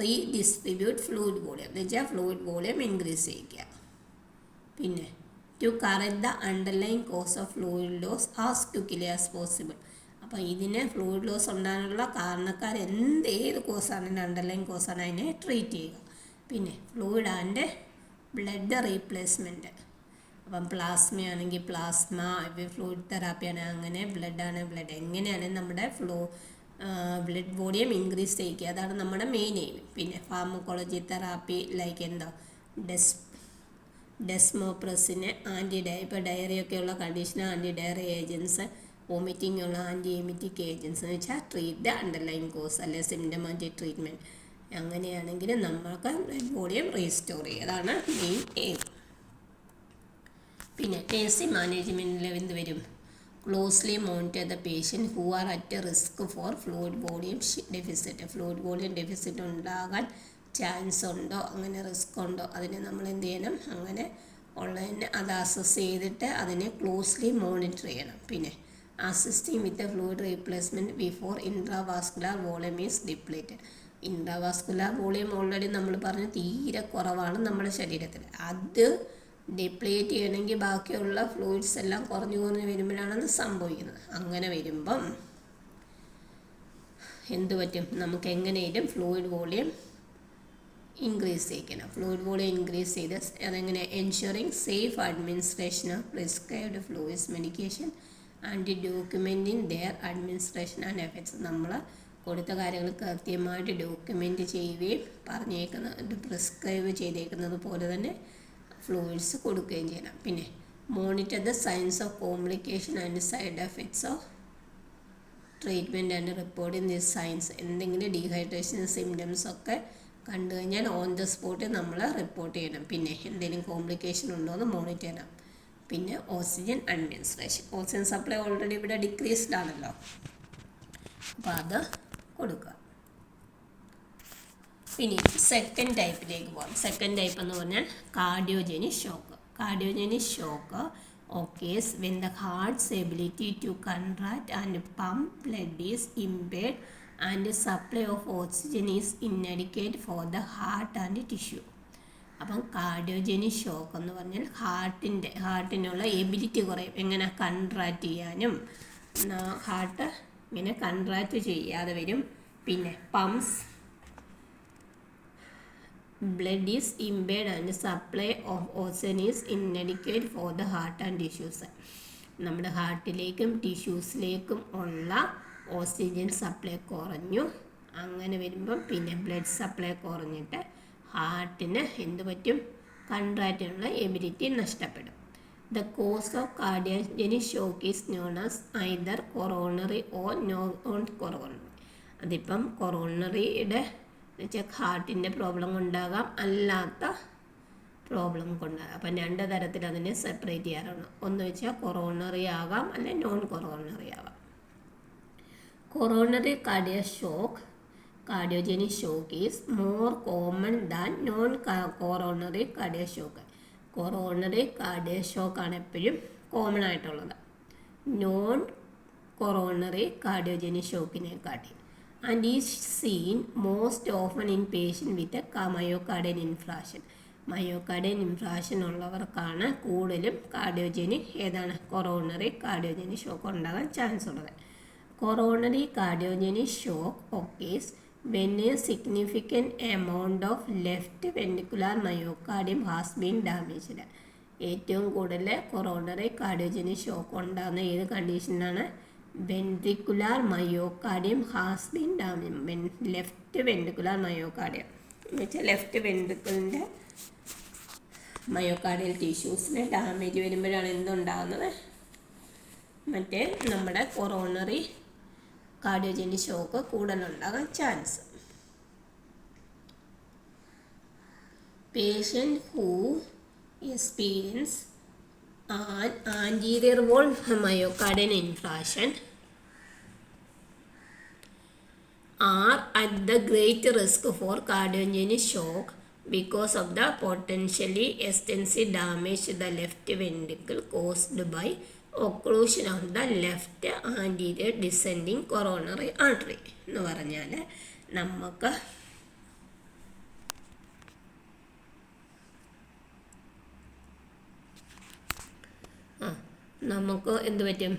റീഡിസ്ട്രിബ്യൂട്ട് ഫ്ലൂയിഡ് വോളിയം എന്ന് വെച്ചാൽ ഫ്ലൂയിഡ് വോളിയം ഇൻക്രീസ് ചെയ്യിക്കുക. പിന്നെ to correct the underline cause of fluid loss as quickly as possible. അപ്പോൾ ഇതിന് ഫ്ലൂയിഡ് ലോസ് ഉണ്ടാകാനുള്ള കാരണക്കാർ ഏത് കോസാണെങ്കിലും അണ്ടർലൈൻ കോസാണ് അതിനെ ട്രീറ്റ് ചെയ്യുക. പിന്നെ ഫ്ലൂയിഡ് ആൻഡ് ബ്ലഡ് റീപ്ലേസ്മെൻറ്റ്. അപ്പം പ്ലാസ്മയാണെങ്കിൽ പ്ലാസ്മ, ഫ്ലൂയിഡ് തെറാപ്പിയാണ് അങ്ങനെ, ബ്ലഡാണ് ബ്ലഡ്. എങ്ങനെയാണ് നമ്മുടെ ബ്ലഡ് വോളിയം ഇൻക്രീസ് ചെയ്യിക്കുക. അതാണ് നമ്മുടെ മെയിൻ എയിം. പിന്നെ ഫാർമക്കോളജി തെറാപ്പി ലൈക്ക് എന്താ? ഡെസ്മോപ്രസിന് ഇപ്പോൾ ഡയറിയൊക്കെയുള്ള കണ്ടീഷന് ആൻറ്റി ഡയറി ഏജൻസ്, വോമിറ്റിംഗ് ഉള്ള ആൻറ്റി എമിറ്റിക് ഏജൻസ് എന്ന് വെച്ചാൽ ട്രീറ്റ് ദ അണ്ടർലൈൻ കോസ് അല്ലെ സിംറ്റമാറ്റിക് ട്രീറ്റ്മെൻറ്റ്. അങ്ങനെയാണെങ്കിൽ നമ്മൾക്ക് ബ്ലഡ് വോളിയം റീസ്റ്റോർ ചെയ്യുക. അതാണ് മെയിൻ എയിം. പിന്നെ നേഴ്സിംഗ് മാനേജ്മെൻറ്റിൽ എന്ത് വരും? Closely monitor the patient who are at risk for fluid volume deficit. Fluid volume deficit ഉണ്ടാകാൻ ചാൻസ് ഉണ്ടോ, അങ്ങനെ റിസ്ക് ഉണ്ടോ, അതിനെ നമ്മൾ എന്ത് ചെയ്യണം? അങ്ങനെ ഉള്ളതിനെ അത് അസസ് ചെയ്തിട്ട് അതിനെ ക്ലോസ്ലി മോണിറ്റർ ചെയ്യണം. പിന്നെ assisting with fluid replacement before intravascular volume is depleted. Intravascular volume already നമ്മൾ പറഞ്ഞു തീരെ കുറവാണ് നമ്മുടെ ശരീരത്തിൽ. അത് ഡിപ്ലീറ്റ് ചെയ്യണമെങ്കിൽ ബാക്കിയുള്ള ഫ്ലൂയിഡ്സ് എല്ലാം കുറഞ്ഞു വരുമ്പോഴാണ് സംഭവിക്കുന്നത്. അങ്ങനെ വരുമ്പം എന്ത് പറ്റും? നമുക്ക് എങ്ങനെയും ഫ്ലൂയിഡ് വോളിയം ഇൻക്രീസ് ചെയ്യിക്കണം. ഫ്ലൂയിഡ് വോളിയം ഇൻക്രീസ് ചെയ്ത് അതെങ്ങനെ? Ensuring safe administration of prescribed fluids medication and documenting their administration and effects. നമ്മൾ കൊടുത്ത കാര്യങ്ങൾ കൃത്യമായിട്ട് ഡോക്യുമെൻ്റ് ചെയ്യുകയും പറഞ്ഞേക്കുന്നത് പ്രിസ്ക്രൈബ് ചെയ്തേക്കുന്നത് പോലെ തന്നെ ഫ്ലൂയിഡ്സ് കൊടുക്കുകയും ചെയ്യണം. പിന്നെ monitor the signs of complication and side effects of treatment and reporting this signs. എന്തെങ്കിലും ഡീഹൈഡ്രേഷൻ സിംറ്റംസ് ഒക്കെ കണ്ടു കഴിഞ്ഞാൽ ഓൺ ദ സ്പോട്ട് നമ്മൾ റിപ്പോർട്ട് ചെയ്യണം. പിന്നെ എന്തെങ്കിലും കോംപ്ലിക്കേഷൻ ഉണ്ടോ എന്ന് മോണിറ്റർ ചെയ്യണം. പിന്നെ oxygen administration. Oxygen supply already ഇവിടെ ഡിക്രീസ്ഡ് ആണല്ലോ, അപ്പോൾ അത് കൊടുക്കുക. ഇനി സെക്കൻഡ് ടൈപ്പിലേക്ക് പോകാം. സെക്കൻഡ് ടൈപ്പ് എന്ന് പറഞ്ഞാൽ cardiogenic shock. Cardiogenic shock occurs when the heart's ability to contract and pump blood is impaired and supply of oxygen is inadequate for the heart and tissue. അപ്പം കാർഡിയോജനിക് ഷോക്ക് എന്ന് പറഞ്ഞാൽ ഹാർട്ടിനുള്ള ability കുറയും. എങ്ങനെ contract ചെയ്യാനും, heart ഇങ്ങനെ contract ചെയ്യാതെ വരും. പിന്നെ pumps blood is impaired and supply of oxygen is inadequate for the heart and tissues. നമ്മുടെ ഹാർട്ടിലേക്കും ടിഷ്യൂസിലേക്കും ഉള്ള ഓക്സിജൻ സപ്ലൈ കുറഞ്ഞു. അങ്ങനെ വരുമ്പം പിന്നെ ബ്ലഡ് സപ്ലൈ കുറഞ്ഞിട്ട് ഹാർട്ടിന് എന്ത് പറ്റും? കൺട്രാക്റ്റ് ചെയ്യാനുള്ള എബിലിറ്റി നഷ്ടപ്പെടും. The cause of cardiogenic shock is known as either coronary or non coronary. അതിപ്പം കൊറോണറിയുടെ വെച്ചാൽ ഹാർട്ടിൻ്റെ പ്രോബ്ലം കൊണ്ടാകാം, അല്ലാത്ത പ്രോബ്ലം കൊണ്ടാകാം. അപ്പം 2 തരത്തിൽ അതിനെ സെപ്പറേറ്റ് ചെയ്യാറാണ്. ഒന്ന് വെച്ചാൽ കൊറോണറി ആകാം, അല്ലെങ്കിൽ നോൺ കൊറോണറി ആകാം. Coronary cardiogenic shock is more common than non-coronary cardiac shock. Coronary cardiac shock ആണ് എപ്പോഴും കോമൺ ആയിട്ടുള്ളത്, നോൺ കൊറോണറി കാർഡിയോജനിക് ഷോക്കിനെക്കാട്ടി. And is seen most often in patient with myocardial infarction. Myocardial infarction ഉള്ളവർക്കാണ് കൂടുതലും coronary cardiogenic shock ഉണ്ടാകാൻ chance ഉള്ളത്. Coronary cardiogenic shock occurs when a significant amount of left ventricular myocardium has been damaged. ഏറ്റവും കൂടുതൽ coronary cardiogenic shock ഉണ്ടാകുന്ന ഏത് കണ്ടീഷനാണ്? Ventricular myocardium has been damage. Left ventricular myocardium എന്ന് വെച്ചാൽ ലെഫ്റ്റ് വെൻട്രിക്കിളിൻ്റെ മയോകാർഡിയൽ ടിഷ്യൂസിന് ഡാമേജ് വരുമ്പോഴാണ് എന്തുണ്ടാകുന്നത്? മറ്റേ നമ്മുടെ കൊറോണറി കാർഡിയോജനിക് ഷോക്ക് കൂടുതലുണ്ടാകാൻ chance. Patient who experience an anterior wall myocardial infarction are at the great risk for cardiogenic shock because of the potentially extensive damage to the left ventricle caused by occlusion of the left anterior descending coronary artery. എന്ന് പറഞ്ഞാൽ നമുക്ക് എന്ത് പറ്റും?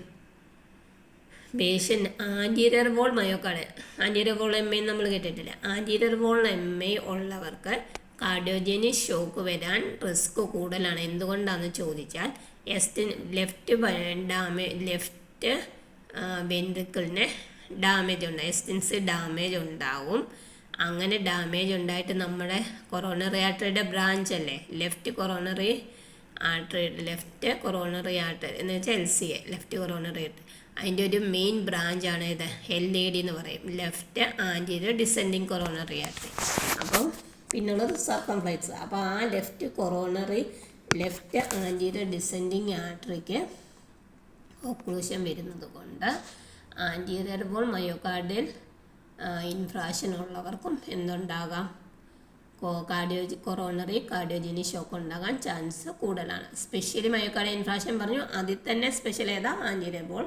Patient anterior wall myocardial, anterior wall M I നമ്മൾ കേട്ടിട്ടില്ല. Anterior wall M I ഉള്ളവർക്ക് cardiogenic shock വരാൻ risk കൂടുതലാണ്. എന്തുകൊണ്ടാണെന്ന് ചോദിച്ചാൽ ലെഫ്റ്റ് വെൻട്രിക്കിളിന് ഡാമേജ് ഉണ്ടാവും, എക്സ്റ്റൻസീവ് ഡാമേജ് ഉണ്ടാവും. അങ്ങനെ ഡാമേജ് ഉണ്ടായിട്ട് നമ്മുടെ കൊറോണറി ആർട്ടറിയുടെ ബ്രാഞ്ച് അല്ലേ ലെഫ്റ്റ് കൊറോണറി ആർട്ടറി എന്ന് വെച്ചാൽ LCA, ലെഫ്റ്റ് കൊറോണറി ആർട്ടറി. അതിൻ്റെ ഒരു മെയിൻ ബ്രാഞ്ചാണ് ഇത് LAD എന്ന് പറയും, left anterior descending coronary artery. അപ്പം പിന്നുള്ളത് സർക്കംഫ്ലെക്സ്. അപ്പോൾ ആ ലെഫ്റ്റ് ആൻറ്റീരിയർ ഡിസെൻഡിങ് ആർട്ടറിക്ക് ഒക്ലൂഷൻ വരുന്നത് കൊണ്ട് ആൻറ്റീരിയർ വോൾ മയോകാർഡിയൽ ഇൻഫ്രാക്ഷൻ ഉള്ളവർക്കും എന്തുണ്ടാകാം? കൊറോണറി കാർഡിയോജനിക് ഷോക്ക് ഉണ്ടാകാൻ ചാൻസ് കൂടുതലാണ്. സ്പെഷ്യലി മയോകാർഡിയൽ ഇൻഫ്രാക്ഷൻ പറഞ്ഞു, അതിൽ തന്നെ സ്പെഷ്യൽ ഏതാ? Anterior wall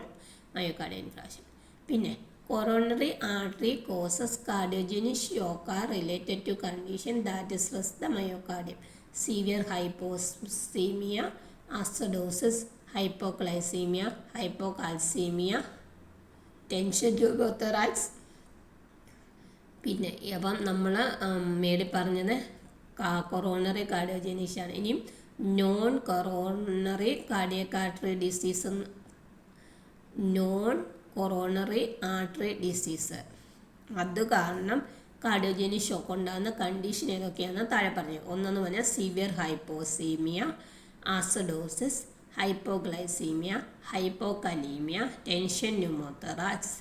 myocardial infarction. പിന്നെ coronary artery causes cardiogenic shock are related to condition that stress the myocardium. Severe hypoxaemia, acidosis, hypoglycaemia, hypocalcaemia, tension pneumothorax. പിന്നെ അപ്പം നമ്മൾ മേളിൽ പറഞ്ഞത് കൊറോണറി കാർഡിയോജനിക് ആണ്. ഇനിയും non coronary cardiac artery disease, non coronary artery disease. അത് കാരണം cardiogenic shock ഉണ്ടാകുന്ന കണ്ടീഷൻ ഏതൊക്കെയാണെന്ന് താഴെ പറഞ്ഞു. ഒന്നെന്ന് പറഞ്ഞാൽ severe hypoxaemia, acidosis, hypoglycaemia, hypokalaemia, tension pneumothorax.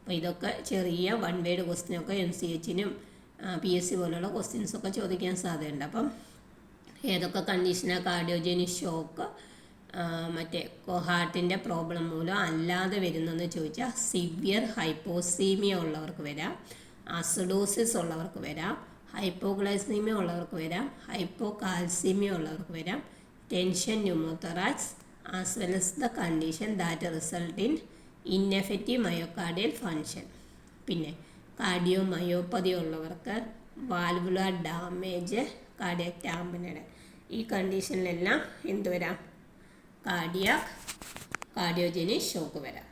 അപ്പോൾ ഇതൊക്കെ ചെറിയ 1 വേർഡ് ക്വസ്റ്റ്യനൊക്കെ MCHനും PSC പോലുള്ള ക്വസ്റ്റ്യൻസൊക്കെ ചോദിക്കാൻ സാധ്യതയുണ്ട്. അപ്പം ഏതൊക്കെ കണ്ടീഷനാണ് കാർഡിയോജനിക് ഷോക്ക് മറ്റേ ഹാർട്ടിൻ്റെ പ്രോബ്ലം മൂലം അല്ലാതെ വരുന്നതെന്ന് ചോദിച്ചാൽ സിവിയർ ഹൈപ്പോസീമിയ ഉള്ളവർക്ക് വരാം, അസിഡോസിസ് ഉള്ളവർക്ക് വരാം, ഹൈപ്പോഗ്ലൈസീമിയ ഉള്ളവർക്ക് വരാം, ഹൈപ്പോകാൽസീമിയ ഉള്ളവർക്ക് വരാം, tension pneumothorax as well as the condition that result in ineffective myocardial function. പിന്നെ കാർഡിയോമയോപ്പതി ഉള്ളവർക്ക് വാൽവുലാർ ഡാമേജ് കാർഡിയാക് ടാമ്പിനിട. ഈ കണ്ടീഷനിലെല്ലാം എന്ത് വരാം? കാർഡിയോജനിക് ഷോക്ക് വരാം.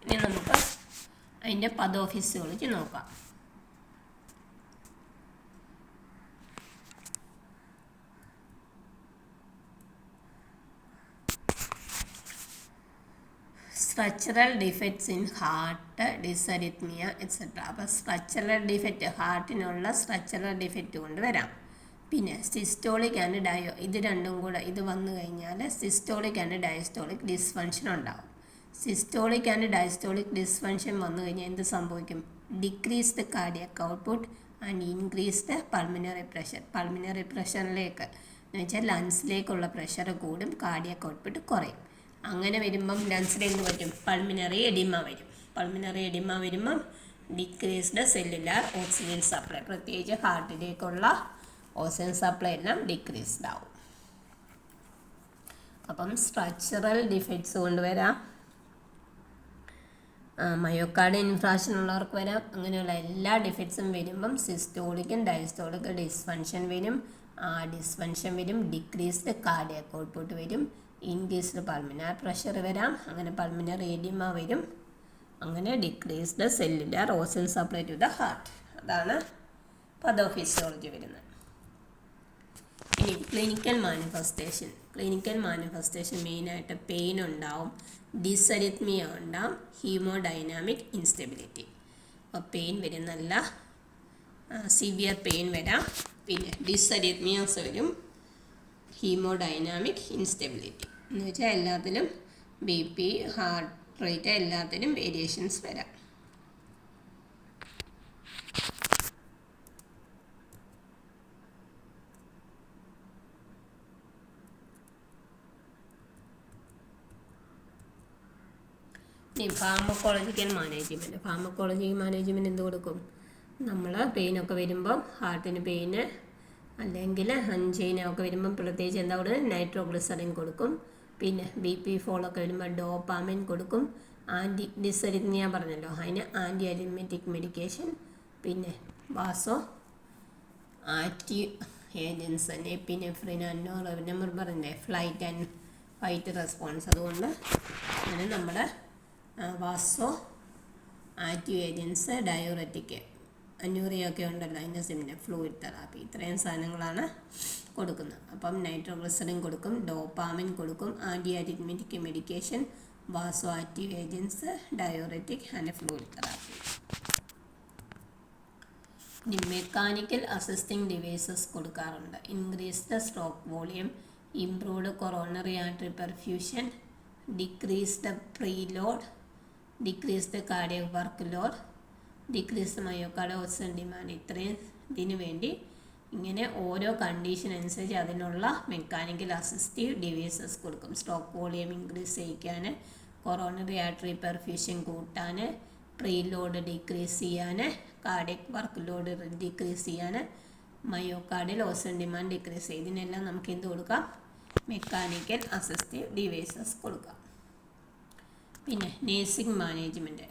ഇനി നമുക്ക് അതിൻ്റെ പതോഫിസിയോളജി നോക്കാം. Structural defects in heart, dysrhythmia etcetera. അപ്പോൾ സ്ട്രക്ചറൽ ഡിഫക്റ്റ്, ഹാർട്ടിനുള്ള സ്ട്രക്ചറൽ ഡിഫക്റ്റ് കൊണ്ട് വരാം. പിന്നെ സിസ്റ്റോളിക് ആൻഡ് ഇത് രണ്ടും കൂടെ ഇത് വന്നു കഴിഞ്ഞാൽ സിസ്റ്റോളിക് ആൻഡ് ഡയസ്റ്റോളിക് ഡിസ്ഫങ്ഷൻ ഉണ്ടാകും. സിസ്റ്റോളിക് ആൻഡ് ഡയസ്റ്റോളിക് ഡിസ്ഫങ്ഷൻ വന്നു കഴിഞ്ഞാൽ എന്ത് സംഭവിക്കും? Decreased cardiac output and increased pulmonary pressure. Pulmonary പ്രഷറിലേക്ക് എന്ന് വെച്ചാൽ ലങ്സിലേക്കുള്ള പ്രഷർ കൂടും, കാർഡിയക് ഔട്ട്പുട്ട് കുറയും. അങ്ങനെ വരുമ്പം ലങ്സിൽ എന്ത് പറ്റും? പൾമിനറി എഡിമ വരും. പൾമിനറി എഡിമ വരുമ്പം ഡിക്രീസ്ഡ് സെല്ലുലാർ ഓക്സിജൻ സപ്ലൈ, പ്രത്യേകിച്ച് ഹാർട്ടിലേക്കുള്ള ഓക്സിജൻ സപ്ലൈ എല്ലാം ഡിക്രീസ്ഡ് ആവും. അപ്പം സ്ട്രക്ചറൽ ഡിഫക്ട്സ് കൊണ്ടുവരാം, മയോകാർഡ് ഇൻഫ്രാക്ഷൻ ഉള്ളവർക്ക് വരാം. അങ്ങനെയുള്ള എല്ലാ ഡിഫക്ട്സും വരുമ്പം സിസ്റ്റോളിക്കും ഡയസ്റ്റോളിക്കും ഡിസ്ഫങ്ഷൻ വരും. ആ ഡിസ്ഫങ്ഷൻ വരും, ഡിക്രീസ്ഡ് കാർഡിയക് ഔട്ട്പുട്ട് വരും, ഇൻക്രീസ്ഡ് പൾമിനറി പ്രഷർ വരാം, അങ്ങനെ പൾമിനറി എഡിമ വരും, അങ്ങനെ decreased cellular oxygen supply to the heart. അതാണ് പതോഫിസിയോളജി വരുന്നത്. ഇനി ക്ലിനിക്കൽ മാനിഫെസ്റ്റേഷൻ മെയിനായിട്ട് പെയിൻ ഉണ്ടാവും, ഡിസറിത്മിയ ഉണ്ടാവും, ഹീമോഡൈനാമിക് ഇൻസ്റ്റെബിലിറ്റി. അപ്പോൾ പെയിൻ വരും, നല്ല സിവിയർ പെയിൻ വരാം, പിന്നെ ഡിസറിത്മിയാസ് വരും, ഹീമോഡൈനാമിക് ഇൻസ്റ്റെബിലിറ്റി എന്ന് വെച്ചാൽ എല്ലാത്തിലും BP, ഹാർട്ട് റേറ്റ് എല്ലാത്തിലും വേരിയേഷൻസ് വരാം. ഇനി ഫാർമക്കോളജിക്കൽ മാനേജ്മെൻറ്റ് എന്ത് കൊടുക്കും? നമ്മൾ പെയിനൊക്കെ വരുമ്പം, ഹാർട്ടിന് പെയിന് അല്ലെങ്കിൽ അഞ്ചൈനൊക്കെ വരുമ്പം പ്രത്യേകിച്ച് എന്താ കൊടുക്കും? നൈട്രോഗ്ലിസറിൻ കൊടുക്കും. പിന്നെ BP ഫോളൊക്കെ വരുമ്പോൾ ഡോപ്പാമിൻ കൊടുക്കും. ഡിസറിത്മിയ പറഞ്ഞല്ലോ, അതിന് ആൻറ്റി അരിത്മെറ്റിക് മെഡിക്കേഷൻ, പിന്നെ വാസോ ആക്റ്റീവ് ഏജൻസ്, എപ്പിനെഫ്രിൻ, നോറെപിനെഫ്രിൻ പറഞ്ഞില്ലേ, ഫ്ലൈറ്റ് ആൻഡ് ഫൈറ്റ് റെസ്പോൺസ്. അതുകൊണ്ട് അങ്ങനെ നമ്മുടെ വാസോ ആക്റ്റീവ് ഏജൻസ്, ഡയോററ്റിക്, അന്യൂറിയൊക്കെ ഉണ്ടല്ലോ, അതിൻ്റെ സിമ്പിൾ ഫ്ലൂയിഡ് തെറാപ്പി, ഇത്രയും സാധനങ്ങളാണ് കൊടുക്കുന്നത്. അപ്പം നൈട്രോഗ്ലിസറിൻ കൊടുക്കും, ഡോപ്പാമിൻ കൊടുക്കും, antiarrhythmic medication, vasoactive agents, diuretic and fluid therapy. ഇനി മെക്കാനിക്കൽ അസിസ്റ്റിംഗ് ഡിവൈസസ് കൊടുക്കാറുണ്ട്. Increased stroke volume, improved coronary artery perfusion, decreased preload, decreased cardiac work load, decreased myocardial oxygen demand. ഇത്രയും ഇതിന് വേണ്ടി ഇങ്ങനെ ഓരോ condition അനുസരിച്ച് അതിനുള്ള mechanical assistive devices കൊടുക്കും. സ്ട്രോക്ക് വോളിയം ഇൻക്രീസ് ചെയ്യിക്കാൻ, കൊറോണറി ആർട്ടറി പെർഫ്യൂഷൻ കൂട്ടാൻ, പ്രീലോഡ് ഡിക്രീസ് ചെയ്യാൻ, കാർഡിയക് വർക്ക് ലോഡ് ഡിക്രീസ് ചെയ്യാൻ, മയോകാർഡിൽ ഓക്സിജൻ ഡിമാൻഡ് ഡിക്രീസ് ചെയ്യും. ഇതിനെല്ലാം നമുക്ക് എന്ത് കൊടുക്കാം? മെക്കാനിക്കൽ അസിസ്റ്റീവ് ഡിവൈസസ് കൊടുക്കാം. പിന്നെ nursing management,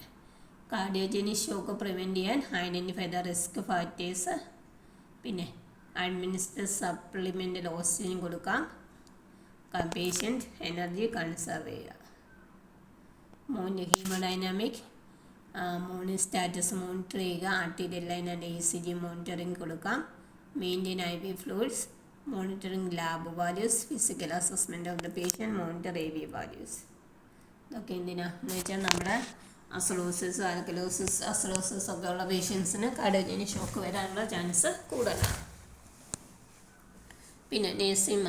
cardiogenic shock prevent ചെയ്യാൻ ഐഡൻറ്റിഫൈ ദ റിസ്ക് ഫാക്ടേഴ്സ്, പിന്നെ അഡ്മിനിസ്റ്റർ സപ്ലിമെൻ്റൽ ഓക്സിജൻ കൊടുക്കാം, പേഷ്യൻ്റ് എനർജി കൺസർവ് ചെയ്യുക, ഹീമോഡൈനാമിക് സ്റ്റാറ്റസ് മോണിറ്റർ ചെയ്യുക, arterial line and ECG monitoring കൊടുക്കാം, maintain IV fluids, monitoring lab values, physical assessment of the patient, monitor AV values. ഇതൊക്കെ എന്തിനാന്ന് വെച്ചാൽ നമ്മുടെ അസലോസിസ് ഒക്കെ ഉള്ള പേഷ്യൻസിന് കാർഡിയോജനിക് ഷോക്ക് വരാനുള്ള ചാൻസ് കൂടുതലാണ്. പിന്നെ നേഴ്സിംഗ്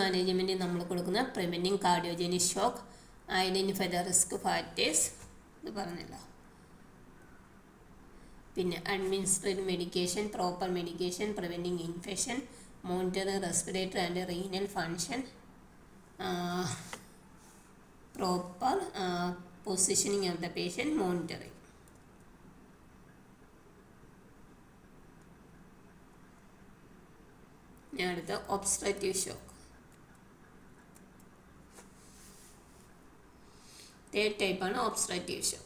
മാനേജ്മെൻറ്റ് നമ്മൾ കൊടുക്കുന്ന preventing cardiogenic shock, identify the risk factors, ഇത് പറഞ്ഞല്ലോ. പിന്നെ administrate medication, proper medication, preventing infection, monitoring respiratory and renal function, proper positioning of the patient, monitoring. അടുത്ത ഒബ്സ്ട്രക്റ്റീവ് ഷോക്ക്. തേർഡ് ടൈപ്പാണ് obstructive shock.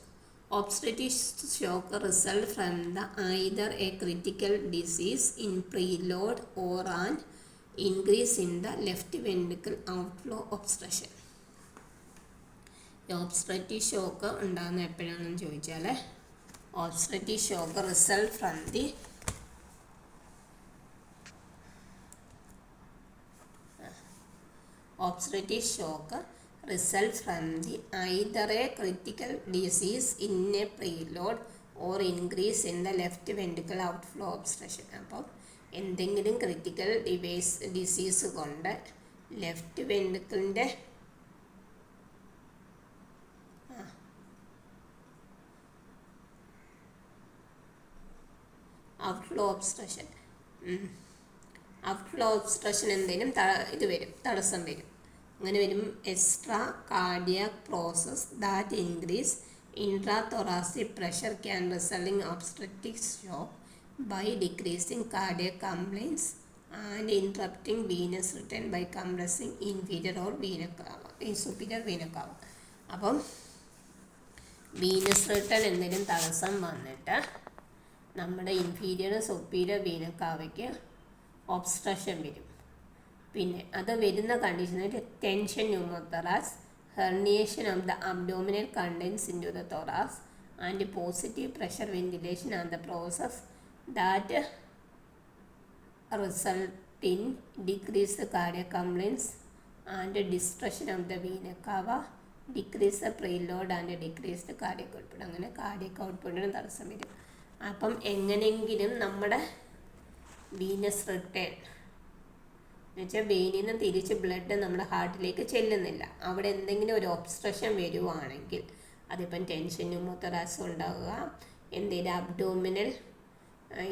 Obstructive shock result from the either a critical disease in preload or an increase in the left ventricle outflow obstruction. Obstructive shock ഉണ്ടാകുന്ന എപ്പോഴാണെന്ന് ചോദിച്ചാൽ obstructive shock result from the obstructive shock result from the either a critical disease in a preload or increase in the left ventricle outflow obstruction. അപ്പോൾ എന്തെങ്കിലും critical disease കൊണ്ട് left വെൻട്രിക്കിളിൻ്റെ outflow obstruction എന്തെങ്കിലും ഇത് വരും, തടസ്സം വരും. അങ്ങനെ വരും extracardiac process that increase intrathoracic pressure can resulting obstructive shock by decreasing cardiac compliance and interrupting venous return by compressing inferior or superior vena cava. അപ്പം വീനസ് റിട്ടേൺ എന്തെങ്കിലും തടസ്സം വന്നിട്ട് നമ്മുടെ ഇൻഫീരിയർ സുപ്പീരിയർ വീനക്കാവയ്ക്ക് ഒബ്സ്ട്രക്ഷൻ വരും. പിന്നെ അത് വരുന്ന കണ്ടീഷനിൽ tension pneumothorax, herniation of the abdominal contents into the thorax and positive pressure ventilation and the process that result in decrease cardiac compliance and destruction of the vena cava, decrease the preload and decreased cardiac output. അങ്ങനെ cardiac ഔട്ട്പുട്ടിന് തടസ്സം വരും. അപ്പം എങ്ങനെയെങ്കിലും നമ്മുടെ venous return എന്നുവെച്ചാൽ വെയിനിൽ നിന്ന് തിരിച്ച് ബ്ലഡ് നമ്മുടെ ഹാർട്ടിലേക്ക് ചെല്ലുന്നില്ല. അവിടെ എന്തെങ്കിലും ഒരു ഒബ്സ്ട്രക്ഷൻ വരുവാണെങ്കിൽ അതിപ്പം ടെൻഷൻ ന്യൂമോതൊറാക്സ് ഉണ്ടാവുക, എന്തെങ്കിലും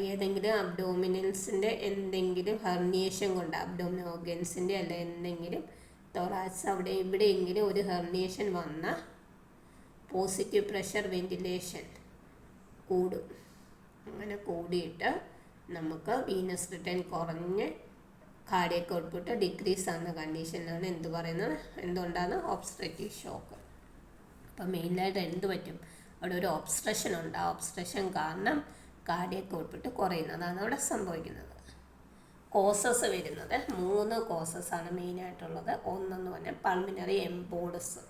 ഏതെങ്കിലും അബ്ഡോമിനൽസിൻ്റെ എന്തെങ്കിലും ഹെർണിയേഷൻ കൊണ്ട് അബ്ഡോമിനൽ ഓർഗൻസിൻ്റെ അല്ല എന്തെങ്കിലും തൊറാക്സ് അവിടെ എവിടെയെങ്കിലും ഒരു ഹെർണിയേഷൻ വന്ന പോസിറ്റീവ് പ്രഷർ വെന്റിലേഷൻ കൂടും. അങ്ങനെ കൂടിയിട്ട് നമുക്ക് വീനസ് റിട്ടേൺ കുറഞ്ഞ് കാർഡിയക് ഔട്ട്പുട്ട് ഡിക്രീസ് ആകുന്ന കണ്ടീഷനിലാണ് എന്തുകൊണ്ടാണ് ഒബ്സ്ട്രക്റ്റീവ് ഷോക്ക്. അപ്പം മെയിനായിട്ട് എന്ത് പറ്റും, അവിടെ ഒരു ഒബ്സ്ട്രക്ഷൻ ഉണ്ട്. ആ ഒബ്സ്ട്രക്ഷൻ കാരണം കാർഡിയക് ഔട്ട്പുട്ട് കുറയുന്നതാണ് അവിടെ സംഭവിക്കുന്നത്. കോസസ് വരുന്നത് 3 കോസസ്സാണ് മെയിനായിട്ടുള്ളത്. ഒന്നെന്ന് പറഞ്ഞാൽ പൾമിനറി എംബോളിസം.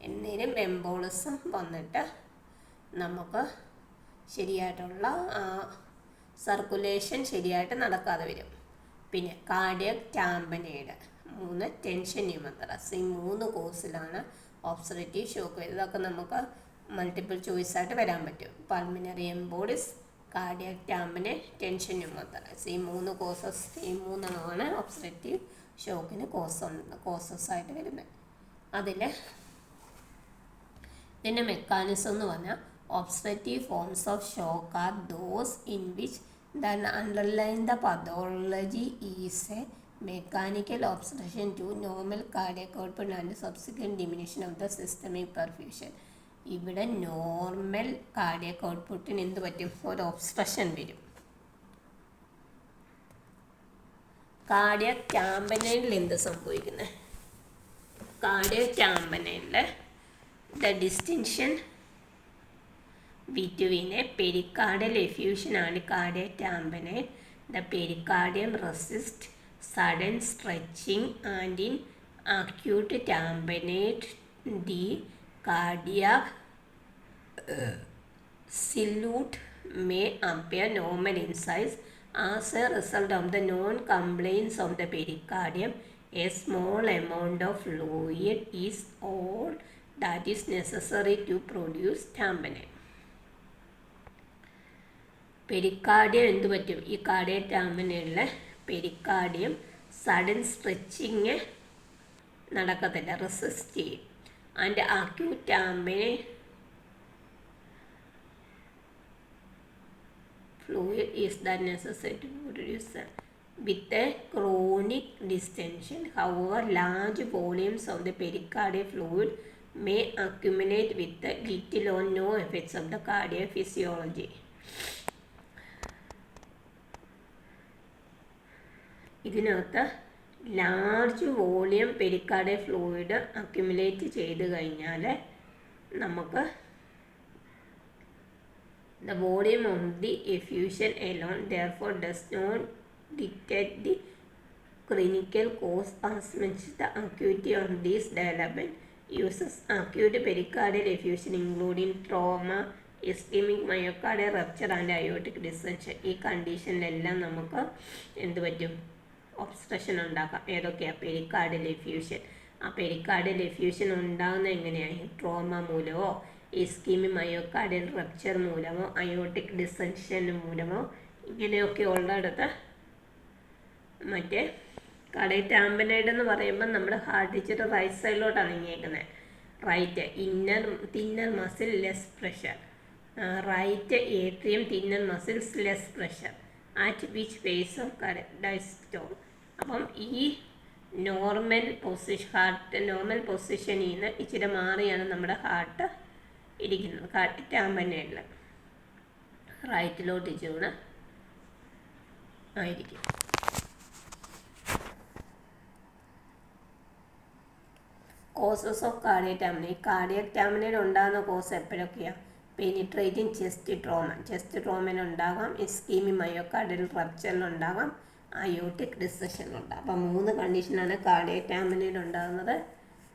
എന്തെങ്കിലും എംബോളിസം വന്നിട്ട് നമുക്ക് ശരിയായിട്ടുള്ള സർക്കുലേഷൻ ശരിയായിട്ട് നടക്കാതെ വരും. പിന്നെ കാർഡിയക് ടാമ്പനൈഡ്, 3 ടെൻഷൻ ന്യൂമോതൊറാക്സ്. ഈ 3 കോസിലാണ് ഒബ്സ്ട്രക്റ്റീവ് ഷോക്ക് വരുന്നത്. ഇതൊക്കെ നമുക്ക് മൾട്ടിപ്പിൾ ചോയ്സായിട്ട് വരാൻ പറ്റും. Pulmonary embolism, cardiac tamponade, tension pneumothorax. ഈ 3 കോസസ്, ഈ 3 ഒബ്സ്ട്രക്റ്റീവ് ഷോക്കിന് കോസസ്സായിട്ട് വരുന്നത്. ഇതിൻ്റെ മെക്കാനിസം എന്ന് പറഞ്ഞാൽ obstructive forms of shock are those in which the underlying the pathology is a mechanical obstruction to normal cardiac output and subsequent diminution of the systemic perfusion. ഇവിടെ normal cardiac ഔട്ട്പുട്ടിന് എന്ത് പറ്റും, ഒരു obstruction വരും. Cardiac ടാമ്പനൈഡിൽ എന്ത് സംഭവിക്കുന്നത്, cardiac ടാമ്പനൈഡിൽ the distinction between a pericardial effusion and cardiac tamponade. The pericardium resists sudden stretching, and in acute tamponade the cardiac silhouette may appear normal in size. As a result of the non-compliance of the pericardium, a small amount of fluid is all that is necessary to produce tamponade. Pericardium എന്ത് പറ്റും, ഈ cardiac ടാമ്പനൈഡിലെ pericardium sudden stretching നടക്കത്തില്ല, resist ചെയ്യും. And acute tamponade fluid is that necessary to produce with a chronic distension. However, large volumes of the pericardial fluid may accumulate with the little or no effects of the cardiac physiology. ഇതിനകത്ത് large volume pericardial fluid accumulate ചെയ്ത് കഴിഞ്ഞാൽ നമുക്ക് the volume of the effusion alone therefore does not dictate the clinical cause as much the acuity of this development. Uses acute pericardial effusion including trauma, ischemic myocardial rupture and aortic dissection. ഈ കണ്ടീഷനിലെല്ലാം നമുക്ക് എന്ത് പറ്റും? Obstruction ഉണ്ടാക്കാം. ഏതൊക്കെയാണ്? Pericardial effusion. ആ pericardial effusion ഉണ്ടാകുന്നത് എങ്ങനെയാണ്? Trauma മൂലമോ, ഇസ്കീമി മയോകാർഡിയൽ റപ്ചർ മൂലമോ, അയോട്ടിക് ഡിസെൻഷൻ മൂലമോ, ഇങ്ങനെയൊക്കെ ഉള്ളിടത്ത് മറ്റേ കാർഡിയക് ടാമ്പനൈഡ് എന്ന് പറയുമ്പോൾ നമ്മൾ ഹാർട്ട് ഇച്ചിട്ട് റൈറ്റ് സൈഡിലോട്ടാണ് നീങ്ങിയേക്കുന്നത്. Right thinner muscle less pressure, right atrium thinner muscles less pressure at which phase of diastole. അപ്പം ഈ നോർമൽ പൊസിഷനിൽ നിന്ന് ഇച്ചിരി മാറിയാണ് നമ്മുടെ ഹാർട്ട് ഇരിക്കുന്നത്. കാർഡിയക് ടാമ്പനൈഡിൽ റൈറ്റിലോട്ട് ഇച്ചിരി ആയിരിക്കും. Causes of cardiac tamponade. Cardiac tamponade ഉണ്ടാകുന്ന കോസ് എപ്പോഴൊക്കെയാണ്? പെനിട്രേറ്റിംഗ് ചെസ്റ്റ് ട്രോമയിലുണ്ടാകാം, ഇസ്കീമി മയോകാർഡിയൽ റപ്ചറിലുണ്ടാകാം, അയോട്ടിക് ഡിസെക്ഷനിലുണ്ടാകും. അപ്പം 3 കണ്ടീഷനാണ് കാർഡിയക് ടാമ്പനൈഡ് ഉണ്ടാകുന്നത്: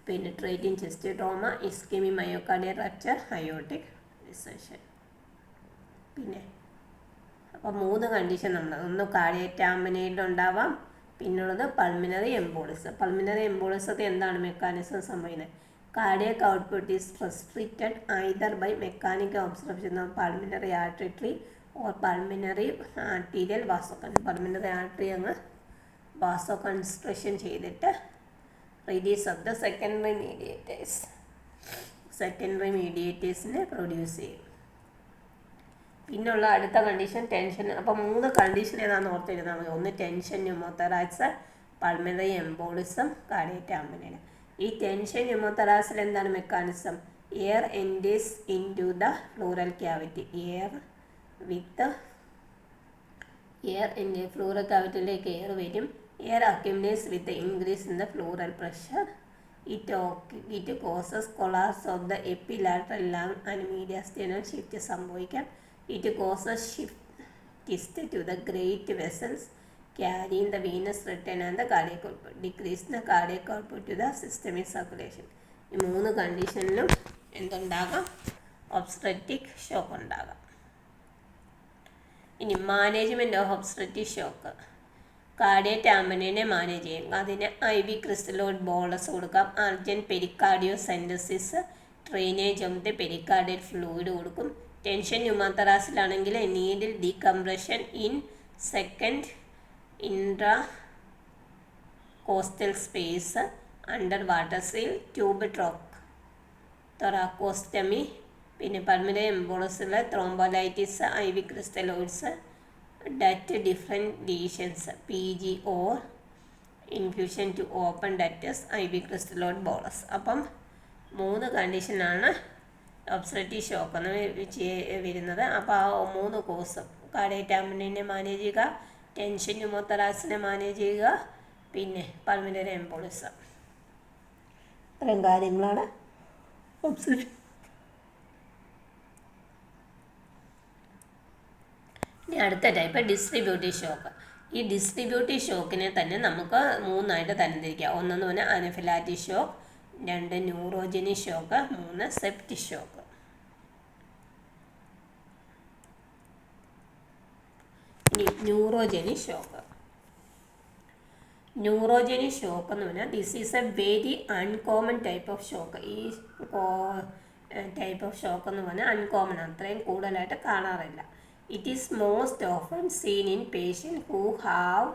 penetrating chest trauma, ischaemic myocardial rupture, aortic dissection. പിന്നെ അപ്പോൾ 3 കണ്ടീഷൻ നമ്മൾ ഒന്ന് കാർഡിയക് ടാമ്പനൈഡിലുണ്ടാവാം, പിന്നുള്ളത് പൾമിനറി എംബോളിസം. പൾമിനറി എംബോളിസത്തിൽ എന്താണ് മെക്കാനിസം സംഭവിക്കുന്നത്? Cardiac output is restricted either by mechanical obstruction of pulmonary artery or pulmonary arterial pulmonary artery അങ്ങ് vasoconstriction ചെയ്തിട്ട് release of the secondary മീഡിയേറ്റേഴ്സിനെ പ്രൊഡ്യൂസ് ചെയ്യും. പിന്നുള്ള അടുത്ത കണ്ടീഷൻ ടെൻഷൻ. അപ്പോൾ 3 കണ്ടീഷൻ ഏതാണെന്ന് ഓർത്തിരുന്നാൽ മതി. ഒന്ന് tension pneumothorax, pulmonary embolism, cardiac tamponade. ഈ ടെൻഷൻ ന്യൂമോതൊറാക്സിൽ എന്താണ് mechanism? Air enters into the pleural cavity. Pleural ക്യാവിറ്റിയിലേക്ക് എയർ വരും. Air accumulates with increase in the pleural pressure. It causes collapse of the ipsilateral lung and mediastinal shift സംഭവിക്കാം. It causes shift to the great vessels carrying the venous return and the cardiac output. Decrease the cardiac output to the systemic circulation. ഈ 3 കണ്ടീഷനിലും എന്തുണ്ടാകാം? ഒബ്സ്ട്രക്റ്റിക് shock ഉണ്ടാകാം. ഇനി management of obstructive shock. Cardiac ടാമ്പനൈഡിനെ manage ചെയ്യും. അതിന് IV crystalloid bolus കൊടുക്കാം. Urgent pericardiocentesis, drainage of the pericardial fluid കൊടുക്കും. Tension ന്യൂമോതൊറാക്സിലാണെങ്കിൽ needle decompression in second intercostal space, under water seal, tube thoracostomy. പിന്നെ pulmonary എംബോളിസിൽ thrombolytics, IV crystalloids, that different lesions, PG or infusion to open ducts, IV crystalloid bolus. അപ്പം 3 കണ്ടീഷനാണ് obstructive shock എന്ന് വരുന്നത്. അപ്പോൾ ആ 3 കോസും കാർഡിയക് ടാമ്പനൈഡിനെ മാനേജ് ചെയ്യുക, ടെൻഷൻ ന്യൂമോതൊറാക്സിനെ മാനേജ് ചെയ്യുക, പിന്നെ പൾമിനറി എംബോളിസം. ഇത്രയും കാര്യങ്ങളാണ് ഒബ്സ്ട്രക്റ്റീവ്. ഇനി അടുത്ത ടൈപ്പ് ഡിസ്ട്രിബ്യൂട്ടീവ് ഷോക്ക്. ഈ ഡിസ്ട്രിബ്യൂട്ടീവ് ഷോക്കിനെ തന്നെ നമുക്ക് 3ആയിട്ട് തരംതിരിക്കാം. ഒന്നെന്ന് പറഞ്ഞാൽ anaphylactic shock, 2 neurogenic shock, 3 septic shock. ഇനി ന്യൂറോജനിക് ഷോക്ക്. ന്യൂറോജനിക് ഷോക്ക് എന്ന് പറഞ്ഞാൽ this is a very uncommon type of shock. ഈ ടൈപ്പ് ഓഫ് ഷോക്ക് എന്ന് പറഞ്ഞാൽ അൺകോമൺ, അത്രയും കൂടുതലായിട്ട് കാണാറില്ല. It is most often scene in patient who have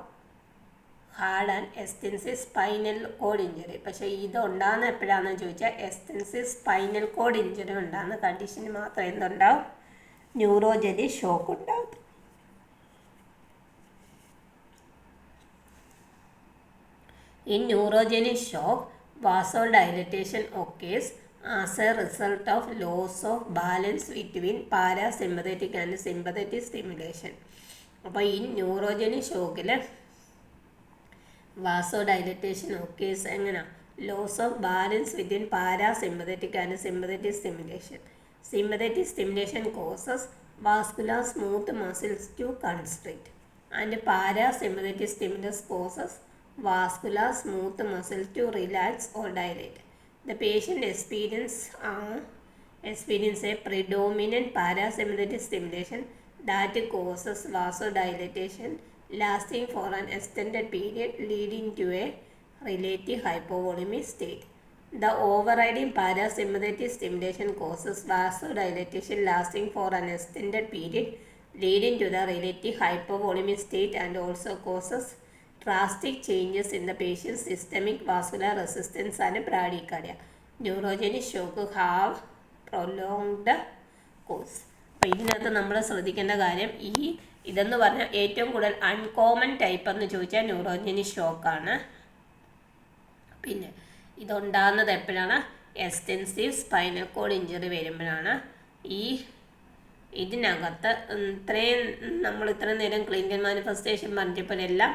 had and extensive spinal cord injury. പക്ഷേ ഇത് ഉണ്ടാകുന്ന എപ്പോഴാണെന്ന് ചോദിച്ചാൽ എക്സ്റ്റെൻസീവ് സ്പൈനൽ കോഡ് ഇഞ്ചറി ഉണ്ടാകുന്ന കണ്ടീഷന് മാത്രമേ എന്തുണ്ടാവും? ന്യൂറോജനിക് ഷോക്ക് ഉണ്ടാകും. In neurogenic shock, vasodilatation occurs as a result of loss of balance between parasympathetic and sympathetic stimulation. അപ്പോൾ ഈ ന്യൂറോജനിക് ഷോക്കിൽ വാസോഡൈലറ്റേഷൻ ഒക്കേസ് എങ്ങനെയാണ്? loss of balance between parasympathetic and sympathetic stimulation. Sympathetic stimulation causes vascular smooth muscles to constrict, and parasympathetic stimulus causes vascular smooth muscles to relax or dilate. The patient experience a predominant parasympathetic stimulation that causes vasodilatation lasting for an extended period, leading to a relative hypovolemic state. The overriding parasympathetic stimulation causes vasodilatation lasting for an extended period, leading to the relative hypovolemic state, and also causes drastic changes in the patient's systemic vascular resistance and bradycardia. Neurogenic shock have prolonged course. അപ്പോൾ ഇതിനകത്ത് നമ്മൾ ശ്രദ്ധിക്കേണ്ട കാര്യം, ഇതെന്ന് പറഞ്ഞാൽ ഏറ്റവും കൂടുതൽ uncommon type എന്ന് ചോദിച്ചാൽ ന്യൂറോജനിക് ഷോക്കാണ്. പിന്നെ ഇതുണ്ടാകുന്നത് എപ്പോഴാണ്? എക്സ്റ്റെൻസീവ് സ്പൈനൽ കോഡ് ഇഞ്ചറി വരുമ്പോഴാണ്. ഇതിനകത്ത് നമ്മൾ ഇത്രയും നേരം ക്ലിനിക്കൽ മാനിഫെസ്റ്റേഷൻ പറഞ്ഞപ്പോൾ എല്ലാം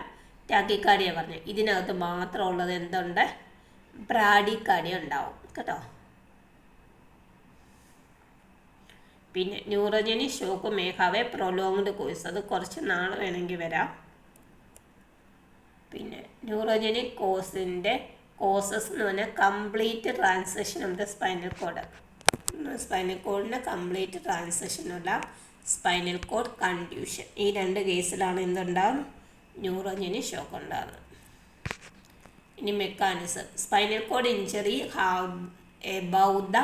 ടാക്കിക്കാർഡിയ പറഞ്ഞു. ഇതിനകത്ത് മാത്രമുള്ളത് എന്തുണ്ട്? ബ്രാഡിക്കാർഡിയ ഉണ്ടാവും കേട്ടോ. പിന്നെ neurogenic shock may have A prolonged course, അത് കുറച്ച് നാൾ വേണമെങ്കിൽ വരാം. പിന്നെ ന്യൂറോജനിക് കോസസ് എന്ന് പറഞ്ഞാൽ complete transaction of the spinal cord. Spinal കോഡിന് കംപ്ലീറ്റ് ട്രാൻസാക്ഷനുള്ള സ്പൈനൽ കോഡ് കൺഡ്യൂഷൻ. ഈ രണ്ട് കേസിലാണ് എന്തുണ്ടാകും? ന്യൂറോജനിക് ഷോക്ക് ഉണ്ടാകുന്നത്. ഇനി mechanism. Spinal cord injury have about the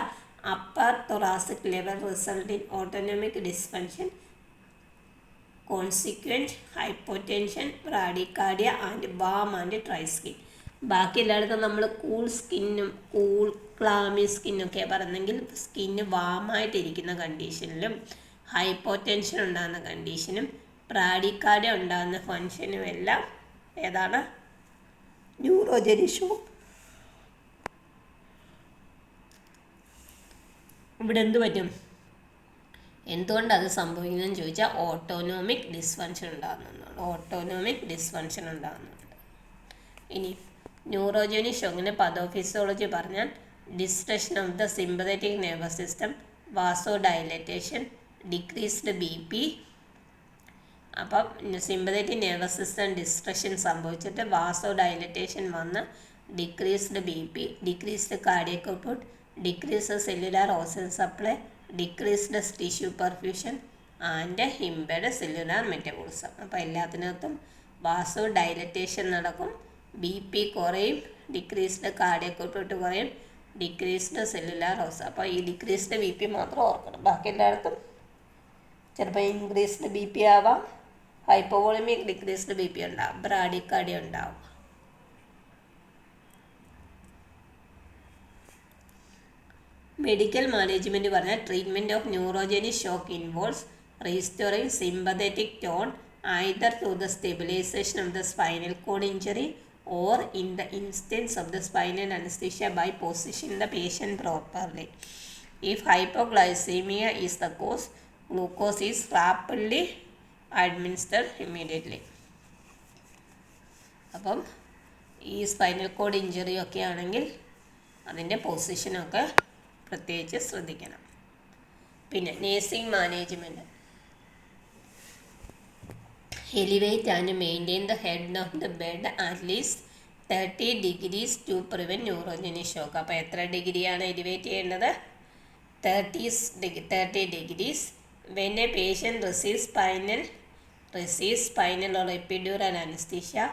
upper thoracic level result in autonomic dysfunction, consequent hypotension, bradycardia and warm and dry skin. ബാക്കി എല്ലായിടത്തും നമ്മൾ cool ക്ലാമി സ്കിന്നൊക്കെ പറഞ്ഞെങ്കിൽ സ്കിന്ന് വാമായിട്ടിരിക്കുന്ന കണ്ടീഷനിലും ഹൈപ്പോടെൻഷൻ ഉണ്ടാകുന്ന കണ്ടീഷനും ബ്രാഡിക്കാർഡിയ ഉണ്ടാകുന്ന ഫങ്ഷനും എല്ലാം ഏതാണ്? Neurogenic shock. ഇവിടെ എന്ത് പറ്റും? എന്തുകൊണ്ടത് സംഭവിക്കുന്നതെന്ന് ചോദിച്ചാൽ ഓട്ടോണോമിക് ഡിസ്ഫങ്ഷൻ ഉണ്ടാകുന്നുണ്ട്. ഇനി ന്യൂറോജനിക് ഷോക്കിൻ്റെ പതോഫിസിയോളജി പറഞ്ഞാൽ destruction of the sympathetic nervous system, vasodilatation, decreased BP. അപ്പം സിമ്പതറ്റിക് നെർവസ് സിസ്റ്റം ഡിസ്ട്രക്ഷൻ സംഭവിച്ചിട്ട് വാസോഡൈലറ്റേഷൻ വന്ന് decreased BP, decreased cardiac output, decreased cellular oxygen supply, decreased tissue perfusion and impaired cellular metabolism. അപ്പോൾ എല്ലാത്തിനകത്തും വാസോ ഡൈലറ്റേഷൻ നടക്കും, BP കുറയും, decreased cardiac output കുറയും, decreased cellular oxygen. അപ്പോൾ ഈ decreased BP മാത്രം ഓർക്കണം. ബാക്കി എല്ലായിടത്തും ചിലപ്പോൾ ഇൻക്രീസ്ഡ് BP ആവാം, ഹൈപ്പോവോളിമിക് ഡിക്രീസ്ഡ് BP ഉണ്ടാവും, ബ്രാഡിക്കാർഡിയ ഉണ്ടാവും. മെഡിക്കൽ മാനേജ്മെൻറ്റ് പറഞ്ഞാൽ treatment of neurogenic shock involves restoring sympathetic tone either through the stabilization of the spinal cord injury or in the instance of the spinal anesthesia by positioning the patient properly. If hypoglycemia is the cause, glucose is rapidly administered immediately. അപ്പം ഈ spinal cord injury ഒക്കെ ആണെങ്കിൽ അതിൻ്റെ പൊസിഷനൊക്കെ പ്രത്യേകിച്ച് ശ്രദ്ധിക്കണം. പിന്നെ nursing management. Elevate and maintain the head of the bed at least 30 degrees to prevent neurogenic shock. അപ്പോൾ എത്ര ഡിഗ്രിയാണ് എലിവേറ്റ് ചെയ്യേണ്ടത്? 30 degrees. When a patient receives spinal or epidural anesthesia,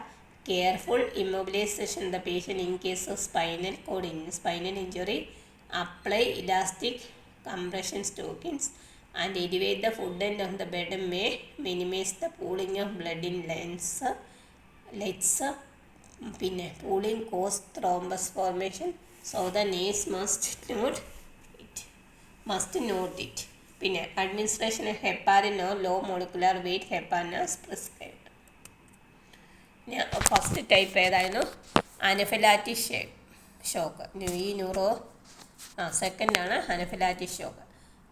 careful immobilization of the patient in case of spinal injury. Apply elastic compression stockings and elevate the foot end of the bed may minimize the pooling of blood in legs. പിന്നെ pooling cause thrombus formation, so the nurse must note it. പിന്നെ administration of heparin or low molecular weight heparin is prescribed. First type ഏതായിരുന്നു? Anaphylactic shock. സെക്കൻഡാണ് anaphylactic shock.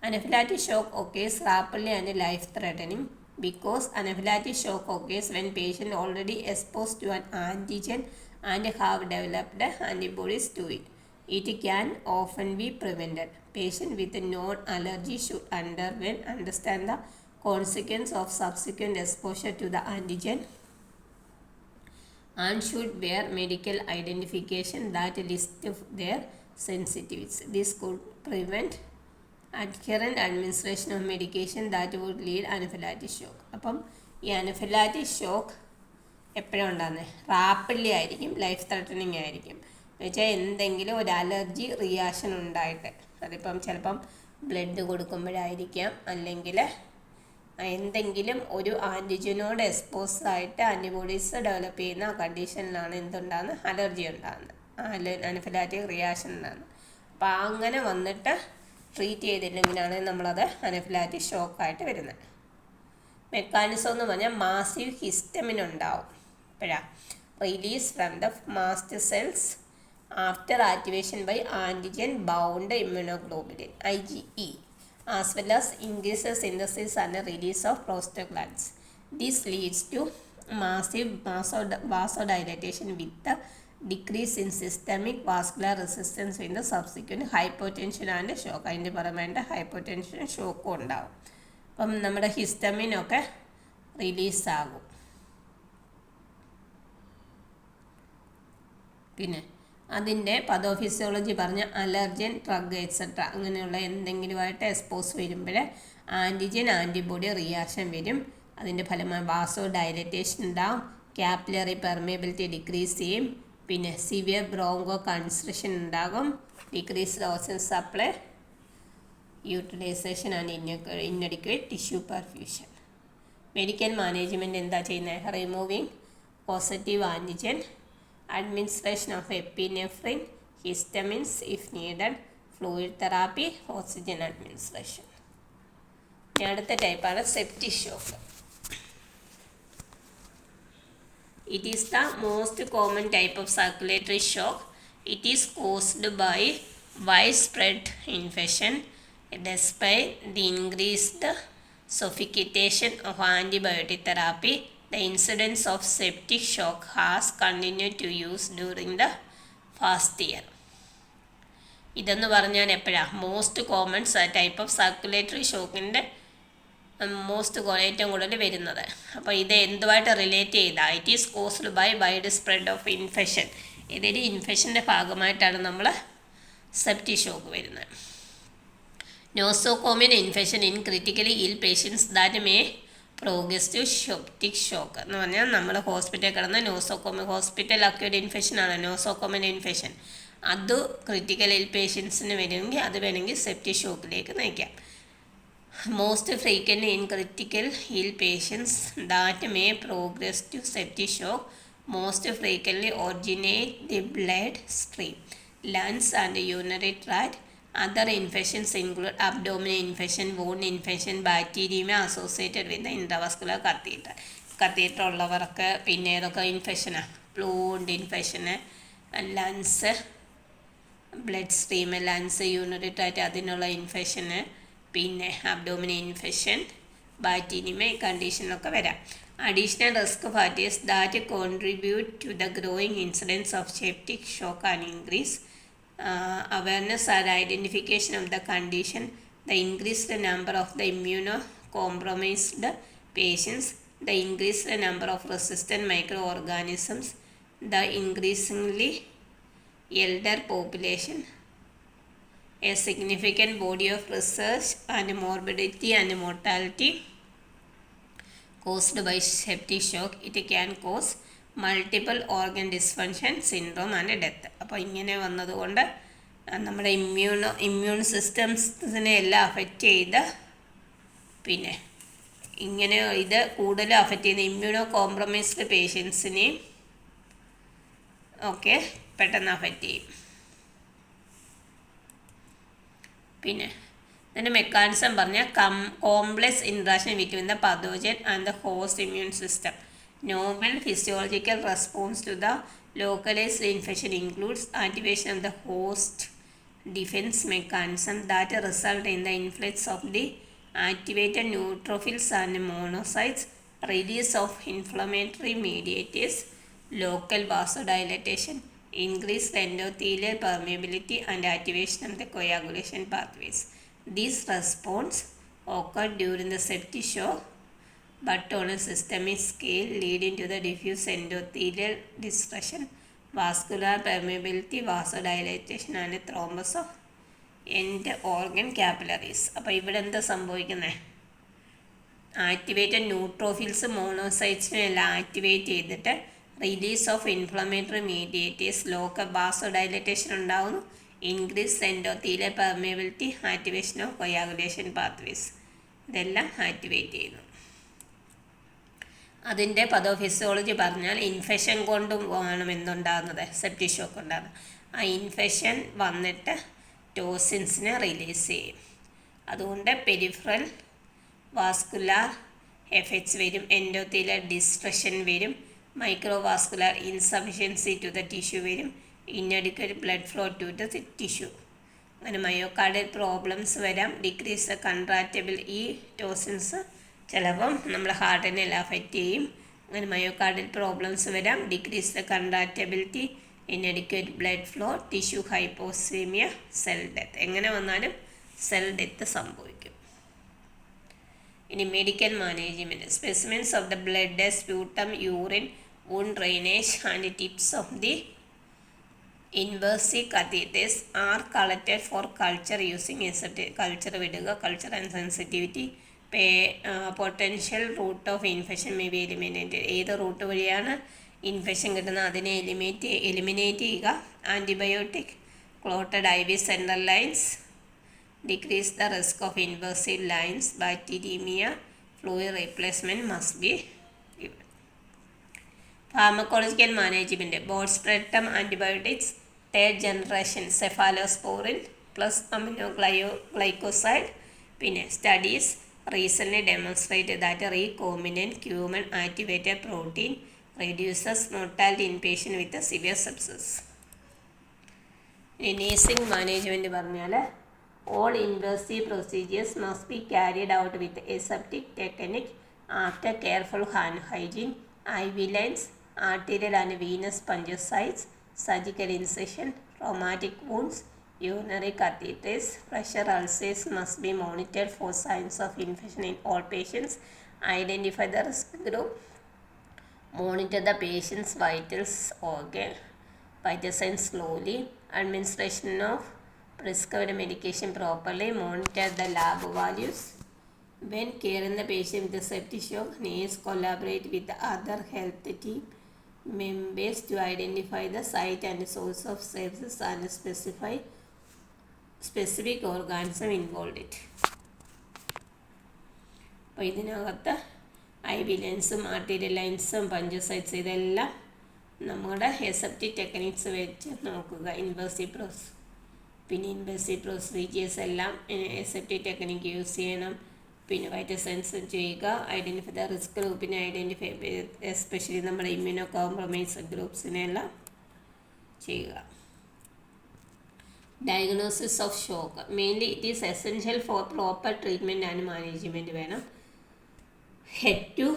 Anaphylactic shock occurs rapidly and life-threatening because anaphylactic shock occurs when patient already exposed to an antigen and have developed antibodies to it. It can often be prevented. Patients with non-allergy should understand the consequence of subsequent exposure to the antigen and should wear medical identification that lists their sensitivities. This could prevent adherent administration of medication that would lead anaphylaxis shock. അപ്പം ഈ anaphylactic shock എപ്പോഴും ഉണ്ടാകുന്നത് rapidly ആയിരിക്കും, life threatening ആയിരിക്കും. എന്ന് വെച്ചാൽ എന്തെങ്കിലും ഒരു അലർജി റിയാക്ഷൻ ഉണ്ടായിട്ട്, അതിപ്പം ചിലപ്പം ബ്ലഡ് കൊടുക്കുമ്പോഴായിരിക്കാം, അല്ലെങ്കിൽ എന്തെങ്കിലും ഒരു ആൻറ്റിജനോട് എക്സ്പോസ് ആയിട്ട് ആൻറ്റിബോഡീസ് ഡെവലപ്പ് ചെയ്യുന്ന ആ കണ്ടീഷനിലാണ് എന്തുണ്ടാകുന്നത്, അലർജി ഉണ്ടാകുന്നത്, അനഫിലാറ്റിക് റിയാക്ഷൻ ഉണ്ടാകുന്നത്. അപ്പോൾ അങ്ങനെ വന്നിട്ട് ട്രീറ്റ് ചെയ്തില്ലെങ്കിലാണ് നമ്മളത് അനഫിലാറ്റിക് ഷോക്കായിട്ട് വരുന്നത്. മെക്കാനിസം എന്ന് പറഞ്ഞാൽ മാസീവ് ഹിസ്റ്റമിൻ ഉണ്ടാവും. എപ്പോഴാണ്? Release from the mast cells after activation by antigen bound immunoglobulin IgE, as well as increases synthesis and release of prostaglandins. This leads to massive vasodilatation with the decrease in systemic vascular resistance in the subsequent hypotension and shock. അതിൻ്റെ പുറമേണ്ട hypotension ഷോക്കും ഉണ്ടാവും. അപ്പം നമ്മുടെ ഹിസ്റ്റമിനൊക്കെ റിലീസാകും. പിന്നെ അതിൻ്റെ പതോഫിസിയോളജി പറഞ്ഞ allergen, drug etcetera അങ്ങനെയുള്ള എന്തെങ്കിലുമായിട്ട് expose വരുമ്പോൾ ആൻറ്റിജൻ ആൻറ്റിബോഡി റിയാക്ഷൻ വരും. അതിൻ്റെ ഫലമായി വാസോ ഡയലറ്റേഷൻ ഉണ്ടാവും, ക്യാപ്പിലറി പെർമിയബിലിറ്റി ഡിക്രീസ് ചെയ്യും, പിന്നെ സിവിയർ ബ്രോങ്കോ കൺസ്ട്രക്ഷൻ ഉണ്ടാകും, decreased oxygen supply, utilisation and inadequate tissue perfusion. Medical management എന്താ ചെയ്യുന്നത്? Removing positive antigen, administration of epinephrine, histamines if needed, fluid therapy, oxygen administration. ഇനി അടുത്ത ടൈപ്പാണ് septic shock. It is the most common type of circulatory shock. It is caused by widespread infection. Despite the increased sophistication of antibiotic therapy, the incidence of septic shock has continued to use during the past year. ഇതെന്ന് പറഞ്ഞാൽ എപ്പോഴാണ് most common type of circulatory ഷോക്കിൻ്റെ ഏറ്റവും കൂടുതൽ വരുന്നത്. അപ്പോൾ ഇത് എന്തുമായിട്ട് റിലേറ്റ് ചെയ്താൽ it is caused by wide spread of infection. ഇതൊരു ഇൻഫെക്ഷൻ്റെ ഭാഗമായിട്ടാണ് നമ്മൾ സെപ്റ്റിക് ഷോക്ക് വരുന്നത്. Nosocomial infection in critically ill patients that may progressive septic shock എന്ന് പറഞ്ഞാൽ നമ്മൾ ഹോസ്പിറ്റലിൽ കിടന്ന നോസോകോമിയൻ ഹോസ്പിറ്റൽ അക്യൂട്ട് ഇൻഫെക്ഷനാണ് നോസോകോമിയൻ ഇൻഫെക്ഷൻ. അത് ക്രിട്ടിക്കൽ ഇൽ പേഷ്യൻസിന് വരുമെങ്കിൽ അത് വേണമെങ്കിൽ സെപ്റ്റിക് ഷോക്കിലേക്ക് നയിക്കാം. മോസ്റ്റ് ഫ്രീക്വൻ്റ് ഇൻ ക്രിട്ടിക്കൽ ഇൽ patients that may progress to septic shock most frequently originate the blood stream, lungs and urinary tract. Other infections include abdominal infection, wound infection, bacteremia associated with the intravascular catheter. Catheter ഉള്ളവർക്ക് പിന്നെ ഏതൊക്കെ ഇൻഫെക്ഷനാണ്? wound ഇൻഫെക്ഷന്, lungs, blood stream, lungs, urinary tract അതിനുള്ള ഇൻഫെക്ഷന്, പിന്നെ abdominal infection, bacteremia ഈ കണ്ടീഷനൊക്കെ വരാം. Additional risk factors that contribute to the growing incidence of septic shock and increase awareness and identification of the condition, the increased number of the immunocompromised patients, the increased number of resistant microorganisms, the increasingly elder population, a significant body of research and morbidity and mortality caused by septic shock. It can cause multiple organ dysfunction syndrome and death. അപ്പോൾ ഇങ്ങനെ വന്നതുകൊണ്ട് നമ്മുടെ immune സിസ്റ്റംസിനെ എല്ലാം affect ചെയ്ത് പിന്നെ ഇങ്ങനെ ഇത് കൂടുതൽ അഫക്റ്റ് ചെയ്യുന്ന ഇമ്മ്യൂണോ കോംപ്രമൈസ്ഡ് പേഷ്യൻസിനെയും ഒക്കെ പെട്ടെന്ന് അഫക്റ്റ് ചെയ്യും. പിന്നെ ഇതിൻ്റെ മെക്കാനിസം പറഞ്ഞാൽ complex interaction between the പതോജൻ and the host immune system. Normal physiological response to the localized infection includes activation of the host defense mechanism that result in the influx of the activated neutrophils and monocytes, release of inflammatory mediators, local vasodilatation, increased endothelial permeability and activation of the coagulation pathways. These response occur during the septic shock but on a systemic scale leading to the diffuse endothelial destruction, vascular permeability, vasodilatation and thrombus of end organ capillaries. അപ്പോൾ ഇവിടെ എന്താ സംഭവിക്കുന്നത്? Activated neutrophils മോണോസൈറ്റ്സിനെല്ലാം activate ചെയ്തിട്ട് release of inflammatory mediators, local vasodilatation ഉണ്ടാകുന്നു, increase endothelial permeability, activation of coagulation pathways, ഇതെല്ലാം activate ചെയ്യുന്നു. അതിൻ്റെ പതോഫിസിയോളജി പറഞ്ഞാൽ ഇൻഫെക്ഷൻ കൊണ്ടും ആണ് എന്തുണ്ടാകുന്നത്, സെപ്റ്റിക് ഷോക്ക് ഉണ്ടാകുന്നത്. ആ ഇൻഫെക്ഷൻ വന്നിട്ട് ടോസിൻസിനെ റിലീസ് ചെയ്യും. അതുകൊണ്ട് പെരിഫറൽ വാസ്കുലാർ എഫക്ട്സ് വരും, എൻഡോത്തീലിയൽ ഡിസ്ട്രക്ഷൻ വരും, microvascular insufficiency to the tissue വരും, inadequate blood flow to the tissue. അങ്ങനെ മയോകാർഡിയൽ പ്രോബ്ലംസ് വരാം, ഡിക്രീസ് ദ കൺട്രാക്റ്റബിൾ. ഈ ടോസിൻസ് ചിലപ്പം നമ്മുടെ ഹാർട്ടിനെല്ലാം അഫക്റ്റ് ചെയ്യും. അങ്ങനെ മയോകാർഡിയൽ പ്രോബ്ലംസ് വരാം, decrease the contractility, inadequate blood flow, tissue hypoxemia, cell death. എങ്ങനെ വന്നാലും സെൽ ഡെത്ത് സംഭവിക്കും. ഇനി medical management. Specimens of the blood, sputum, urine, wound drainage and tips of the invasive catheters are collected for culture using aseptic culture വിടുക. culture and sensitivity. Potential route of infection may be eliminate. ഏത് route വഴിയാണ് infection കിട്ടുന്നത് അതിനെ eliminate ചെയ്യുക. Antibiotic, clotted I V central lines, decrease the risk of invasive lines, bacteremia, fluid replacement must be given. Pharmacological management. Broad spectrum antibiotics, third generation cephalosporin plus aminoglycoside. പിന്നെ studies recently demonstrated that recombinant human activated protein reduces mortality in patient with a severe sepsis. Nursing management പറഞ്ഞാൽ all invasive procedures must be carried out with aseptic technique after careful hand hygiene, IV lines, arterial and venous fungicides, surgical incision, traumatic wounds, urinary catheters. Pressure ulcers must be monitored for signs of infection in all patients. Identify the risk group. Monitor the patient's vital signs slowly. Administration of prescribed medication properly. Monitor the lab values. When caring the patient with a septic shock, nurse collaborate with the other health team members to identify the site and source of sepsis and specify specific organism involved it. അപ്പോൾ ഇതിനകത്ത് I V ലൈൻസും arterial ലൈൻസും പഞ്ചസൈറ്റ്സ് ഇതെല്ലാം നമ്മുടെ aseptic techniques വെച്ച് നോക്കുക. Invasive procedures എല്ലാം aseptic technique use ചെയ്യണം. പിന്നെ vital science ചെയ്യുക. ഐഡൻറ്റിഫൈ ദ റിസ്ക് ഗ്രൂപ്പിനെ ഐഡൻറ്റിഫൈ, എസ്പെഷ്യലി നമ്മുടെ ഇമ്മ്യൂണോ കോംപ്രമൈസ്ഡ് ഗ്രൂപ്പ്സിനെല്ലാം ചെയ്യുക. Diagnosis of shock. Mainly it is essential for proper treatment and management. വേണം. Head to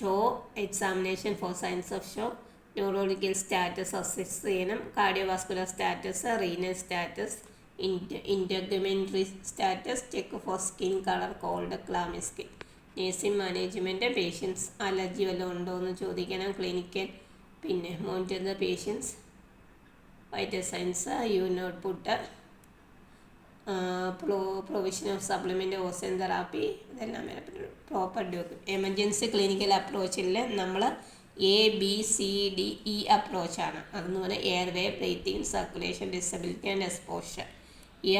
toe examination for signs of shock. Neurological status assess ചെയ്യണം. Cardiovascular status, renal status, integumentary status, check for skin color, cold, clammy skin. Nursing management. Patients allergy വല്ലതും ഉണ്ടോ എന്ന് ചോദിക്കണം. Clinical. പിന്നെ monitor the patients. Vital signs, urine output, provision of supplement, oxygen therapy, ഇതെല്ലാം proper emergency clinical അപ്രോച്ചിൽ നമ്മൾ ABCDE അപ്രോച്ചാണ്. അതെന്ന് പറഞ്ഞാൽ airway, breathing, circulation, disability and exposure. ഈ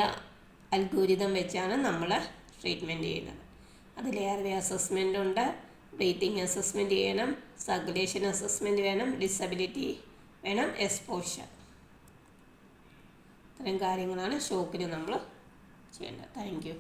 അൽഗോരിതം വെച്ചാണ് നമ്മൾ ട്രീറ്റ്മെൻറ്റ് ചെയ്യുന്നത്. അതിൽ എയർവേ അസസ്മെൻ്റ് ഉണ്ട്, ബ്രീത്തിങ് അസസ്മെൻറ്റ് ചെയ്യണം, സർക്കുലേഷൻ അസസ്മെൻറ്റ് വേണം, ഡിസബിലിറ്റി വേണം, എക്സ്പോഷർ. ഇത്തരം കാര്യങ്ങളാണ് ഷോക്കിന് നമ്മൾ ചെയ്യേണ്ടത്. Thank U.